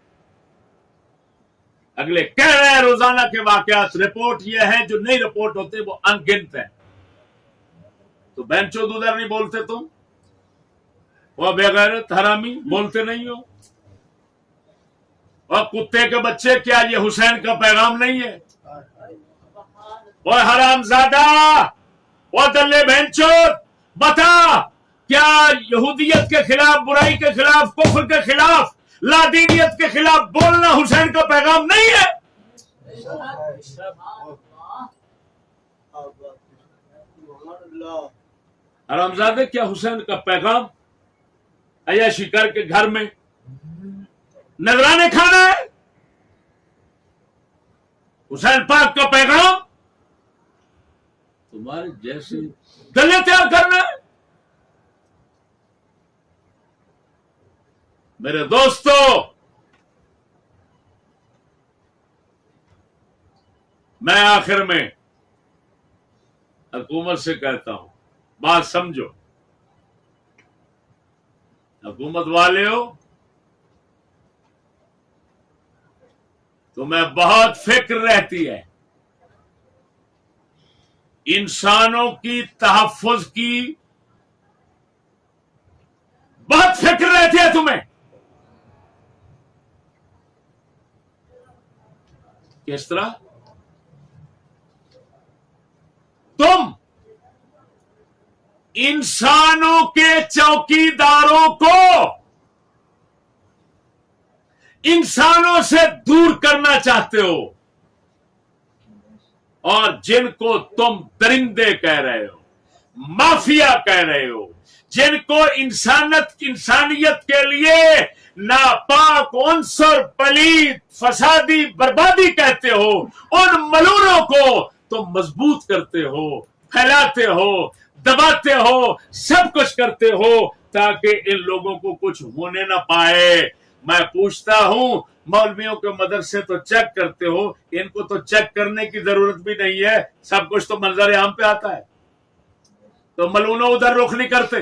اگلے کہہ رہے ہیں روزانہ کے واقعات، رپورٹ یہ ہے، جو نہیں رپورٹ ہوتے وہ ان گنت ہیں۔ تو بینچو ادھر نہیں بولتے تم، وہ بغیرت حرامی بولتے نہیں ہو؟ اور کتے کے بچے، کیا یہ حسین کا پیغام نہیں ہے؟ وہ حرام زادہ، وہ دلے بینچو، بتا کیا یہودیت کے خلاف، برائی کے خلاف، کفر کے خلاف، لادینیت کے خلاف بولنا حسین کا پیغام نہیں ہے؟ حرامزادے، کیا حسین کا پیغام عیاشی کر کے گھر میں نذرانے کھانا ہے؟ حسین پاک کا پیغام تمہارے جیسے دلے تیار کرنا ہے؟ میرے دوستو، میں آخر میں حکومت سے کہتا ہوں، بات سمجھو، حکومت والے ہو، تمہیں بہت فکر رہتی ہے انسانوں کی تحفظ کی، بہت فکر رہتی ہے تمہیں. کس طرح؟ تم انسانوں کے چوکیداروں کو انسانوں سے دور کرنا چاہتے ہو، اور جن کو تم درندے کہہ رہے ہو، مافیا کہہ رہے ہو، جن کو انسانیت کے لیے ناپاک، عنصر، پلید، فسادی، بربادی کہتے ہو، ان ملونوں کو تم مضبوط کرتے ہو، پھیلاتے ہو، دباتے ہو، سب کچھ کرتے ہو تاکہ ان لوگوں کو کچھ ہونے نہ پائے. میں پوچھتا ہوں، مولویوں کے مدرسے تو چیک کرتے ہو، ان کو تو چیک کرنے کی ضرورت بھی نہیں ہے، سب کچھ تو منظر عام پہ آتا ہے، تو ملونوں ادھر رخ نہیں کرتے.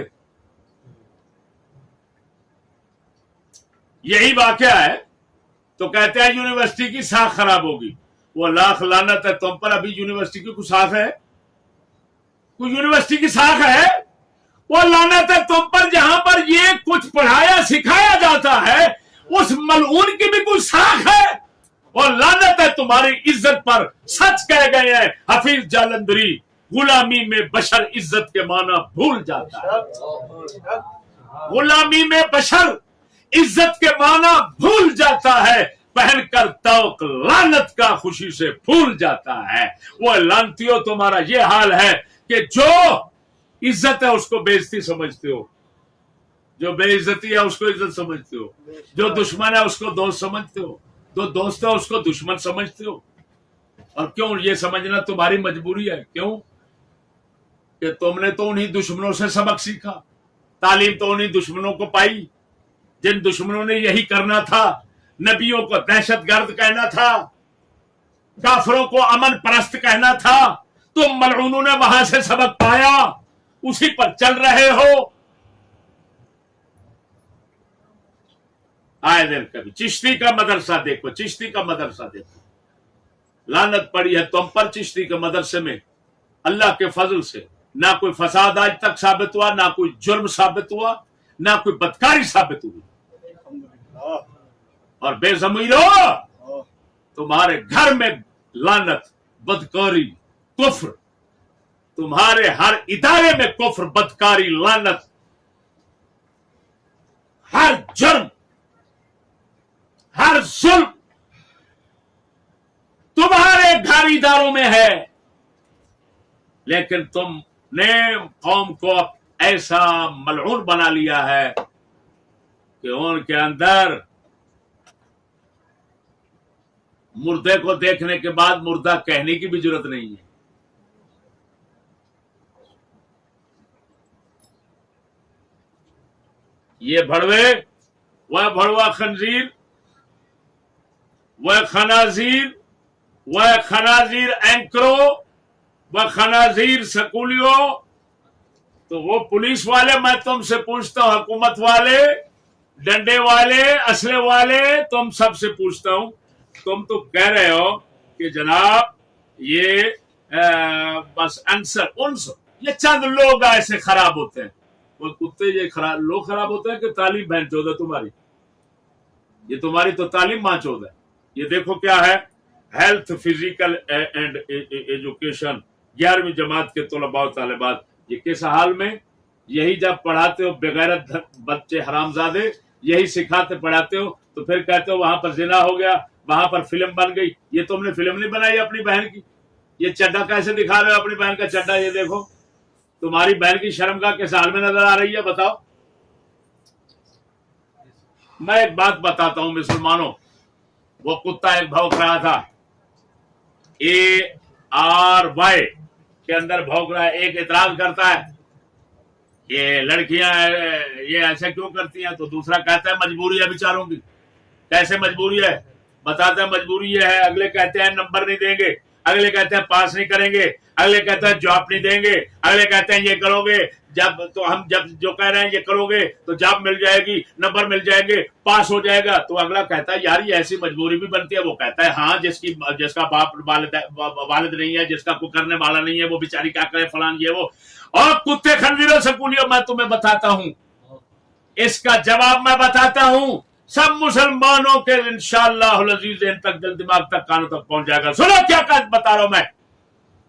یہی واقعہ ہے تو کہتے ہیں یونیورسٹی کی ساکھ خراب ہوگی. وہ لاکھ لعنت ہے تم پر، ابھی یونیورسٹی کی کوئی ساکھ ہے؟ کوئی یونیورسٹی کی ساکھ ہے؟ وہ لعنت ہے تم پر جہاں پر یہ کچھ پڑھایا سکھایا جاتا ہے، اس ملعون کی بھی کوئی ساکھ ہے؟ اور لعنت ہے تمہاری عزت پر. سچ کہہ گئے ہیں حفیظ جالندھری، غلامی میں بشر عزت کے معنی بھول جاتا ہے. غلامی میں بشر عزت کے معنی بھول جاتا ہے، پہن کر توق لعنت کا خوشی سے بھول جاتا ہے. وہ لعنتیوں، تمہارا یہ حال ہے کہ جو عزت ہے اس کو بے عزتی سمجھتے ہو، جو بے عزتی ہے اس کو عزت سمجھتے ہو، جو دشمن ہے اس کو دوست سمجھتے ہو، جو دوست ہے اس کو دشمن سمجھتے ہو. اور کیوں یہ سمجھنا تمہاری مجبوری ہے؟ کیوں کہ تم نے تو انہی دشمنوں سے سبق سیکھا، تعلیم تو انہی دشمنوں کو پائی جن دشمنوں نے یہی کرنا تھا. نبیوں کو دہشت گرد کہنا تھا، کافروں کو امن پرست کہنا تھا. تم ملعونوں نے وہاں سے سبق پایا، اسی پر چل رہے ہو. آئے دن کبھی چشتی کا مدرسہ دیکھو، چشتی کا مدرسہ دیکھو، لعنت پڑی ہے تم پر. چشتی کے مدرسے میں اللہ کے فضل سے نہ کوئی فساد آج تک ثابت ہوا، نہ کوئی جرم ثابت ہوا، نہ کوئی بدکاری ثابت ہوئی. اور بے ضمیرو، تمہارے گھر میں لعنت، بدکاری، کفر، تمہارے ہر ادارے میں کفر، بدکاری، لعنت، ہر جرم، ہر ظلم تمہارے گھر اداروں میں ہے. لیکن تم نے قوم کو ایسا ملعون بنا لیا ہے کہ ان کے اندر مردے کو دیکھنے کے بعد مردہ کہنے کی بھی ضرورت نہیں ہے. یہ بھڑوے، وہ بھڑوا خنزیر، وہ خنازیر، وہ خنازیر اینکرو، وہ خنازیر سکولیوں، تو وہ پولیس والے، میں تم سے پوچھتا ہوں، حکومت والے، ڈنڈے والے، اسلحے والے، تم سب سے پوچھتا ہوں. تم تو کہہ رہے ہو کہ جناب یہ بس عنصر یہ چند لوگ ایسے خراب ہوتے ہیں. وہ کتے یہ لوگ خراب ہوتے ہیں کہ تعلیم بہن چود ہے تمہاری؟ یہ تمہاری تو تعلیم ماں چود ہے. یہ دیکھو کیا ہے، ہیلتھ، فزیکل اینڈ ایجوکیشن، 11ویں جماعت کے طلباء و طالبات. یہ کس حال میں؟ یہی جب پڑھاتے ہو بغیرت بچے حرامزادے، یہی سکھاتے پڑھاتے ہو، تو پھر کہتے ہو وہاں پر زنا ہو گیا، وہاں پر فلم بن گئی. یہ تم نے فلم نہیں بنائی اپنی بہن کی؟ یہ چڈا کیسے دکھا رہے ہو اپنی بہن کا چڈا؟ یہ دیکھو تمہاری بہن کی شرمگاہ کس حال میں نظر آ رہی ہے، بتاؤ. میں ایک بات بتاتا ہوں مسلمانوں، وہ کتا ایک بھونک رہا تھا، ARY کے اندر بھونک رہا ہے، ایک اعتراض کرتا ہے یہ لڑکیاں یہ ایسا کیوں کرتی ہیں؟ تو دوسرا کہتا ہے مجبوری ہے بیچاروں کی. کیسے مجبوری ہے؟ بتاتا ہے مجبوری یہ ہے. اگلے کہتے ہیں نمبر نہیں دیں گے, اگلے کہتے ہیں پاس نہیں کریں گے, اگلے کہتے ہیں جاب نہیں دیں گے, اگلے کہتے ہیں یہ کرو گے جب تو ہم جب جو کہہ رہے ہیں یہ کرو گے تو جاب مل جائے گی, نمبر مل جائیں گے, پاس ہو جائے گا. تو اگلا کہتا ہے یار یہ ایسی مجبوری بھی بنتی ہے. وہ کہتا ہے ہاں جس کا باپ والد نہیں ہے, جس کا کوئی کرنے والا نہیں ہے, وہ بیچاری کیا کرے فلان یہ وہ. اور کتے خنزیروں سکولیوں میں تمہیں بتاتا ہوں, اس کا جواب میں بتاتا ہوں. سب مسلمانوں کے انشاءاللہ العزیز ان تک دل دماغ تک کانوں تک پہنچ جائے گا. سنو کیا بتا رہا ہوں میں.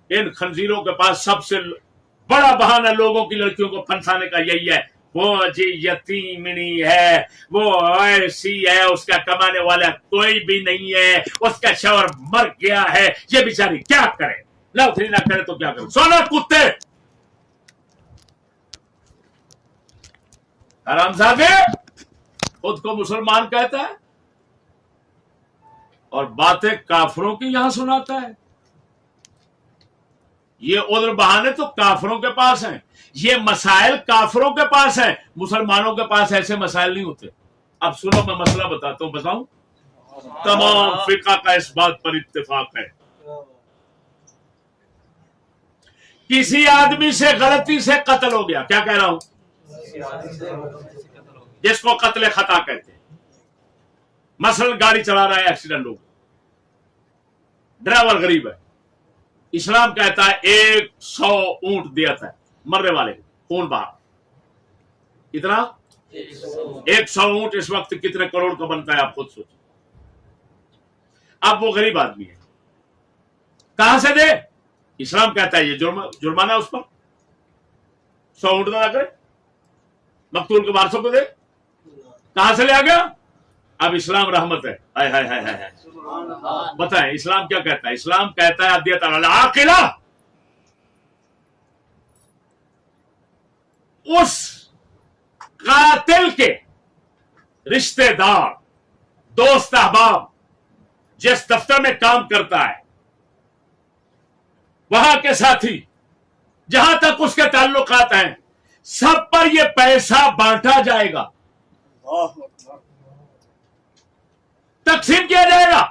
ان خنزیروں کے پاس سب سے بڑا بہانہ لوگوں کی لڑکیوں کو پھنسانے کا یہی ہے. وہ جی یتیمنی ہے, وہ ایسی ہے, اس کا کمانے والا کوئی بھی نہیں ہے, اس کا شوہر مر گیا ہے, یہ بیچاری کیا کرے, نوکری نہ کرے تو کیا کرے. سونا کتے حرامزادے خود کو مسلمان کہتا ہے اور باتیں کافروں کی یہاں سناتا ہے. یہ عذر بہانے تو کافروں کے پاس ہیں, یہ مسائل کافروں کے پاس ہیں, مسلمانوں کے پاس ایسے مسائل نہیں ہوتے. اب سنو میں مسئلہ بتاتا ہوں. بتاؤں تمام فقہ کا اس بات پر اتفاق ہے, کسی آدمی سے غلطی سے قتل ہو گیا, کیا کہہ رہا ہوں, جس کو قتل خطا کہتے ہیں. مثلا گاڑی چلا رہا ہے, ایکسیڈنٹ ہو گیا, ڈرائیور غریب ہے, اسلام کہتا ہے 100 اونٹ دیا تھا مرنے والے خون بہا. اتنا 100 اونٹ اس وقت کتنے کروڑ کا بنتا ہے آپ خود سوچیں. اب وہ غریب آدمی ہے, کہاں سے دے؟ اسلام کہتا ہے یہ جرمانہ اس پر 100 اونٹ ادا کرے, مقتول کے وارثوں کو دے. کہاں سے لے آ گیا؟ اب اسلام رحمت ہے. ہائے ہائے ہائے ہائے, بتائیں اسلام کیا کہتا ہے؟ اسلام کہتا ہے ادیت العاقلہ, اس قاتل کے رشتہ دار, دوست احباب, جس دفتر میں کام کرتا ہے, وہاں کے ساتھی, جہاں تک اس کے تعلقات ہیں, سب پر یہ پیسہ بانٹا جائے گا, تقسیم کیا جائے گا.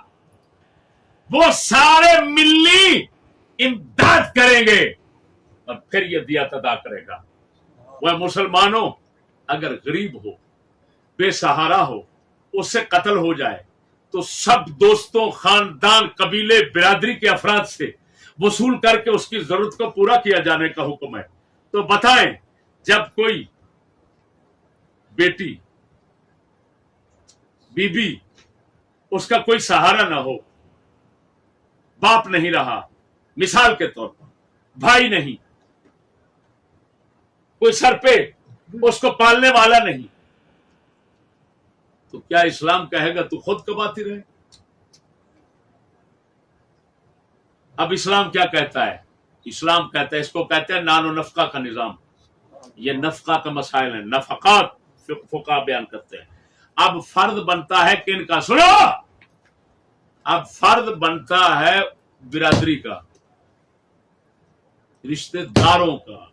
وہ سارے ملی امداد کریں گے اور پھر یہ دیت ادا کرے گا. وہ مسلمانوں اگر غریب ہو, بے سہارا ہو, اس سے قتل ہو جائے تو سب دوستوں, خاندان, قبیلے, برادری کے افراد سے وصول کر کے اس کی ضرورت کو پورا کیا جانے کا حکم ہے. تو بتائیں جب کوئی بیٹی, بی بی, اس کا کوئی سہارا نہ ہو, باپ نہیں رہا, مثال کے طور پر بھائی نہیں, کوئی سر پہ اس کو پالنے والا نہیں, تو کیا اسلام کہے گا تو خود کماتی رہے؟ اب اسلام کیا کہتا ہے؟ اسلام کہتا ہے, اس کو کہتے ہیں نان و نفقہ کا نظام. یہ نفقہ کا مسائل ہیں, نفقات فقہ بیان کرتے ہیں. اب فرض بنتا ہے کن کا؟ سنو, اب فرض بنتا ہے برادری کا, رشتہ داروں کا,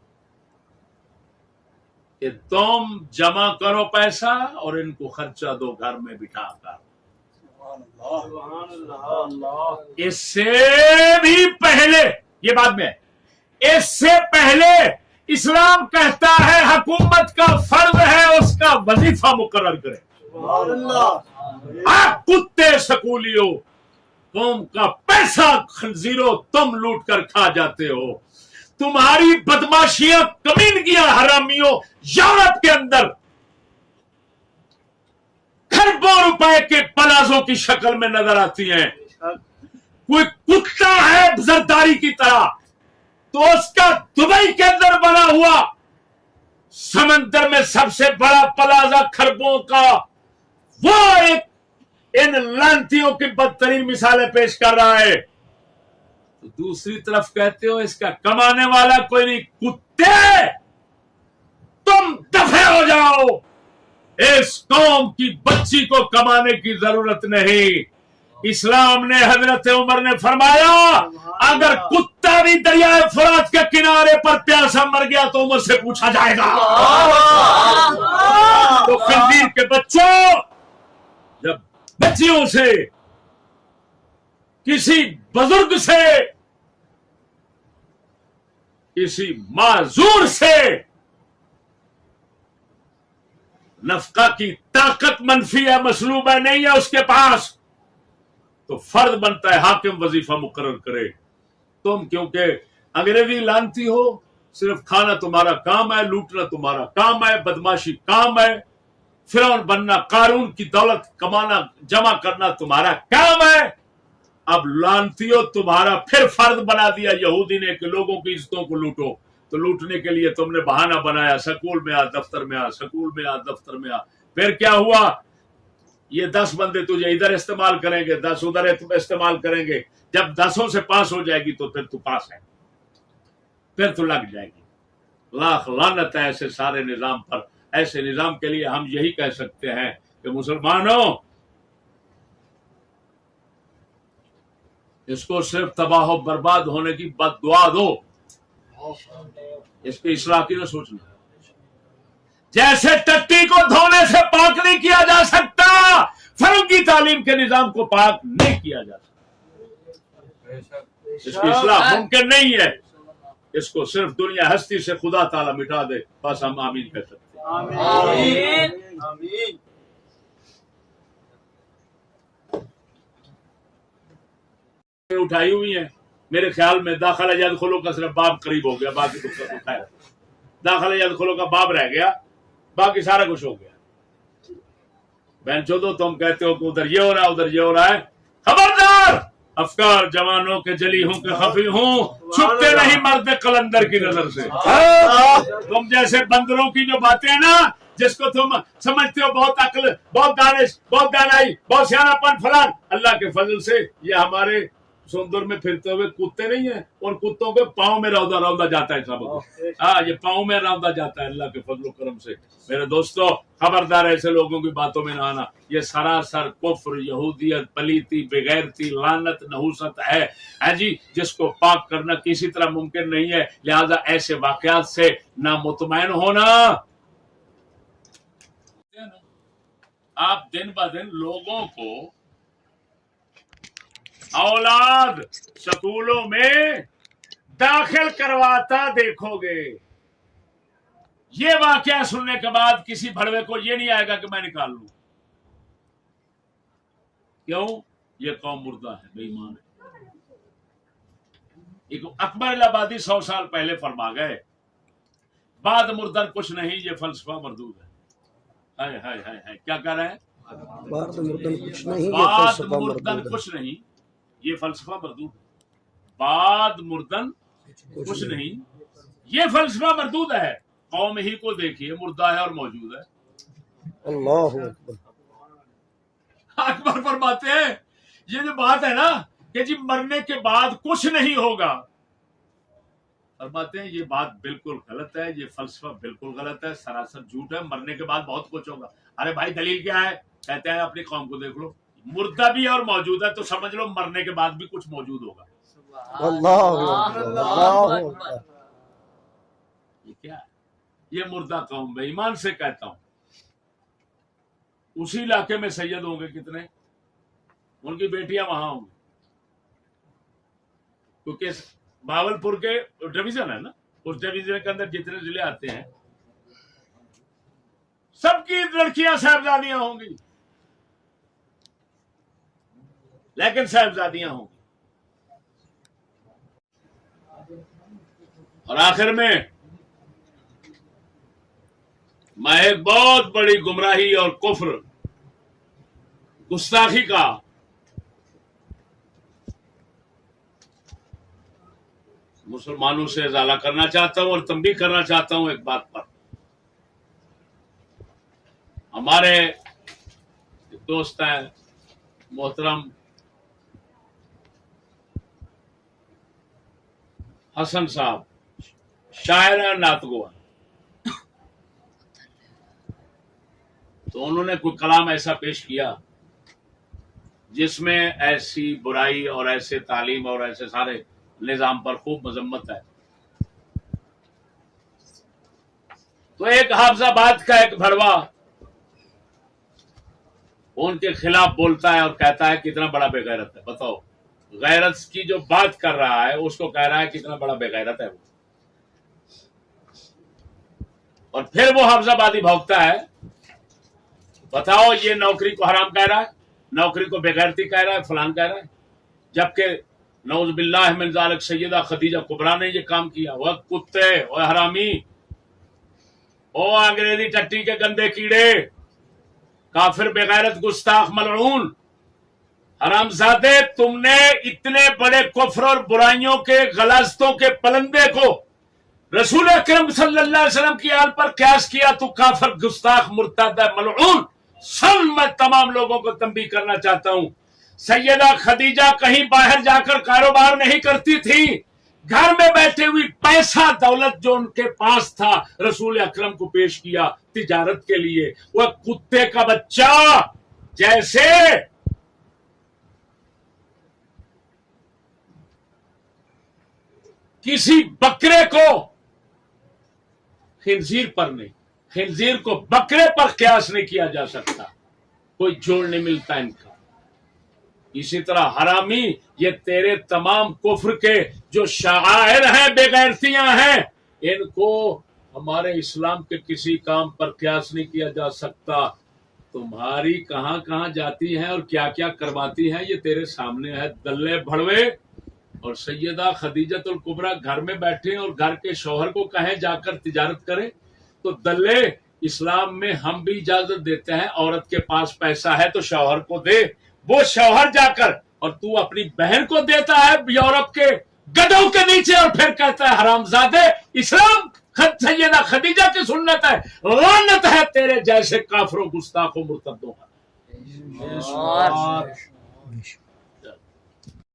کہ تم جمع کرو پیسہ اور ان کو خرچہ دو گھر میں بٹھا کر. اس سے بھی پہلے, یہ بعد میں, اس سے پہلے اسلام کہتا ہے حکومت کا فرض ہے اس کا وظیفہ مقرر کرے. آپ کتے سکولیوں, قوم کا پیسہ خنزیروں تم لوٹ کر کھا جاتے ہو. تمہاری بدماشیاں, کمینگیاں, حرامیوں یورپ کے اندر کھربوں روپے کے پلازوں کی شکل میں نظر آتی ہیں. کوئی کتا ہے زرداری کی طرح, تو اس کا دبئی کے اندر بنا ہوا سمندر میں سب سے بڑا پلازا کھربوں کا, وہ ایک ان لانتیوں کی بدترین مثالیں پیش کر رہا ہے. تو دوسری طرف کہتے ہو اس کا کمانے والا کوئی نہیں. کتے, تم دفع ہو جاؤ, اس قوم کی بچی کو کمانے کی ضرورت نہیں. اسلام نے حضرت عمر نے فرمایا اگر کتا بھی دریائے فرات کے کنارے پر پیاسا مر گیا تو عمر سے پوچھا جائے گا. تو خنزیر کے بچوں، جب بچیوں سے، کسی بزرگ سے، کسی معذور سے نفقہ کی طاقت منفی ہے، مسلوب ہے، نہیں ہے اس کے پاس، تو فرض بنتا ہے حاکم وظیفہ مقرر کرے. تم کیونکہ انگریزی لانتی ہو، صرف کھانا تمہارا کام ہے، لوٹنا تمہارا کام ہے، بدماشی کام ہے، فرعون بننا، قارون کی دولت کمانا، جمع کرنا تمہارا کام ہے. اب لانتیوں تمہارا پھر فرض بنا دیا یہودی نے کہ لوگوں کی عزتوں کو لوٹو. تو لوٹنے کے لیے تم نے بہانہ بنایا، سکول میں آ، دفتر میں آ، سکول میں آ، دفتر میں آ. پھر کیا ہوا؟ یہ 10 بندے تجھے ادھر استعمال کریں گے، 10 ادھر استعمال کریں گے. جب 10 سے پاس ہو جائے گی تو پھر تو پاس ہے، پھر تو لگ جائے گی. لاکھ لعنت ہے ایسے سارے نظام پر. ایسے نظام کے لیے ہم یہی کہہ سکتے ہیں کہ مسلمانوں، اس کو صرف تباہ و برباد ہونے کی بد دعا دو، اس کی اصلاح کی نہ سوچنا. جیسے ٹٹی کو دھونے سے پاک نہیں کیا جا سکتا، فرنگی تعلیم کے نظام کو پاک نہیں کیا جا سکتا. اس کی اصلاح ممکن نہیں ہے. اس کو صرف دنیا ہستی سے خدا تعالی مٹا دے، بس ہم آمین کہہ سکتے ہیں. آمین آمین. اٹھائی ہوئی ہیں میرے خیال میں. داخلہ یدخلو کا صرف باب قریب ہو گیا، باقی تو اٹھایا. داخلہ یدخلو کا باب رہ گیا، باقی سارا کچھ ہو گیا. بہن چودو تم کہتے ہو کہ ادھر یہ ہو رہا ہے، ادھر یہ ہو رہا ہے. خبردار، افکار جوانوں کے جلی ہوں کہ خفی ہوں، چھپتے نہیں مرد قلندر کی نظر سے. تم جیسے بندروں کی جو باتیں ہیں نا، جس کو تم سمجھتے ہو بہت عقل، بہت دانش، بہت دانائی، بہت سیانا پن فلان، اللہ کے فضل سے یہ ہمارے سندر میں پھرتے ہوئے کتے نہیں ہیں. ان کتوں کے پاؤں میں روندا روندا جاتا ہے سب. ہاں، یہ پاؤں میں روندا جاتا ہے اللہ کے فضل و کرم سے. میرے دوستو، خبردار ایسے لوگوں کی باتوں میں نہ آنا. یہ سراسر کفر، یہودیت، پلیتی، بغیرتی، لعنت، نحوست ہے جی، جس کو پاک کرنا کسی طرح ممکن نہیں ہے. لہذا ایسے واقعات سے نہ مطمئن ہونا. آپ دن بہ دن لوگوں کو اولاد سکولوں میں داخل کرواتا دیکھو گے. یہ واقعہ سننے کے بعد کسی بھڑوے کو یہ نہیں آئے گا کہ میں نکال لوں. کیوں؟ یہ قوم مردہ ہے، بے ایمان ہے. ایک اکبر الہآبادی 100 سال پہلے فرما گئے، بعد مردن کچھ نہیں، یہ فلسفہ مردود ہے. ہائے ہائے ہائے ہائے، کیا کہہ رہے ہیں؟ بعد مردن کچھ نہیں، یہ بعد فلسفہ مردن مردود ہے. کچھ نہیں، یہ فلسفہ مردود ہے. بعد مردن کچھ نہیں، یہ فلسفہ مردود ہے. قوم ہی کو دیکھیے، مردہ ہے اور موجود ہے. اللہ اکبر. اکبر فرماتے ہیں یہ جو بات ہے نا کہ جی مرنے کے بعد کچھ نہیں ہوگا، فرماتے ہیں یہ بات بالکل غلط ہے، یہ فلسفہ بالکل غلط ہے، سراسر جھوٹ ہے. مرنے کے بعد بہت کچھ ہوگا. ارے بھائی دلیل کیا ہے؟ کہتے ہیں اپنی قوم کو دیکھ لو، مردہ بھی اور موجود ہے، تو سمجھ لو مرنے کے بعد بھی کچھ موجود ہوگا. اللہ اکبر. اللہ اکبر. یہ کیا ہے؟ یہ مردہ قوم. بے ایمان سے کہتا ہوں، اسی علاقے میں سید ہوں گے کتنے، ان کی بیٹیاں وہاں ہوں گی، کیونکہ بھاولپور کے ڈویژن ہے نا، اس ڈویژن کے اندر جتنے ضلع آتے ہیں سب کی لڑکیاں صاحبزادیاں ہوں گی، لیکن صاحبزادیاں ہوں گی. اور آخر میں ایک بہت بڑی گمراہی اور کفر، گستاخی کا مسلمانوں سے ازالہ کرنا چاہتا ہوں اور تنبیہ کرنا چاہتا ہوں ایک بات پر. ہمارے دوست ہیں محترم حسن صاحب، شاعر ہیں، نعت گو ہیں. تو انہوں نے کوئی کلام ایسا پیش کیا جس میں ایسی برائی اور ایسے تعلیم اور ایسے سارے نظام پر خوب مذمت ہے. تو ایک حافظ آباد کا ایک بھڑوا ان کے خلاف بولتا ہے اور کہتا ہے کتنا بڑا بے غیرت ہے. بتاؤ، غیرت کی جو بات کر رہا ہے اس کو کہہ رہا ہے کتنا بڑا بے غیرت ہے وہ. اور پھر وہ حافظ آبادی بھونکتا ہے، بتاؤ یہ نوکری کو حرام کہہ رہا ہے، نوکری کو بے غیرتی کہہ رہا ہے، فلان کہہ رہا ہے، جبکہ نعوذ باللہ من ذالک سیدہ خدیجہ کبریٰ نے یہ کام کیا. وہ کتے، وہ حرامی، او انگریزی ٹٹی کے گندے کیڑے، کافر، بے غیرت، گستاخ، ملعون، حرامزادے، تم نے اتنے بڑے کفر اور برائیوں کے غلاظتوں کے پلندے کو رسول اکرم صلی اللہ علیہ وسلم کی آل پر قیاس کیا. تو کافر، گستاخ، مرتد، ملعون. سن، میں تمام لوگوں کو تنبیہ کرنا چاہتا ہوں، سیدہ خدیجہ کہیں باہر جا کر کاروبار نہیں کرتی تھی. گھر میں بیٹھے ہوئی پیسہ دولت جو ان کے پاس تھا رسول اکرم کو پیش کیا تجارت کے لیے. وہ کتے کا بچہ، جیسے کسی بکرے کو خنزیر پر نہیں، خنزیر کو بکرے پر قیاس نہیں کیا جا سکتا، کوئی جوڑ نہیں ملتا ان کا. اسی طرح حرامی، یہ تیرے تمام کفر کے جو شعائر ہیں، بے غیرتیاں ہیں، ان کو ہمارے اسلام کے کسی کام پر قیاس نہیں کیا جا سکتا. تمہاری کہاں کہاں جاتی ہیں اور کیا کیا کرواتی ہیں یہ تیرے سامنے ہے. دلے بھڑوے. اور سیدہ خدیجۃ الکبریٰ گھر میں بیٹھے اور گھر کے شوہر کو کہیں جا کر تجارت کرے. تو دلے، اسلام میں ہم بھی اجازت دیتے ہیں، عورت کے پاس پیسہ ہے تو شوہر کو دے. وہ شوہر جا کر، اور تو اپنی بہن کو دیتا ہے یورپ کے گدوں کے نیچے، اور پھر کہتا ہے حرامزادے اسلام سیدہ خدیجہ کی سنت ہے. لعنت ہے تیرے جیسے کافروں، گستاخوں، مرتدوں کا.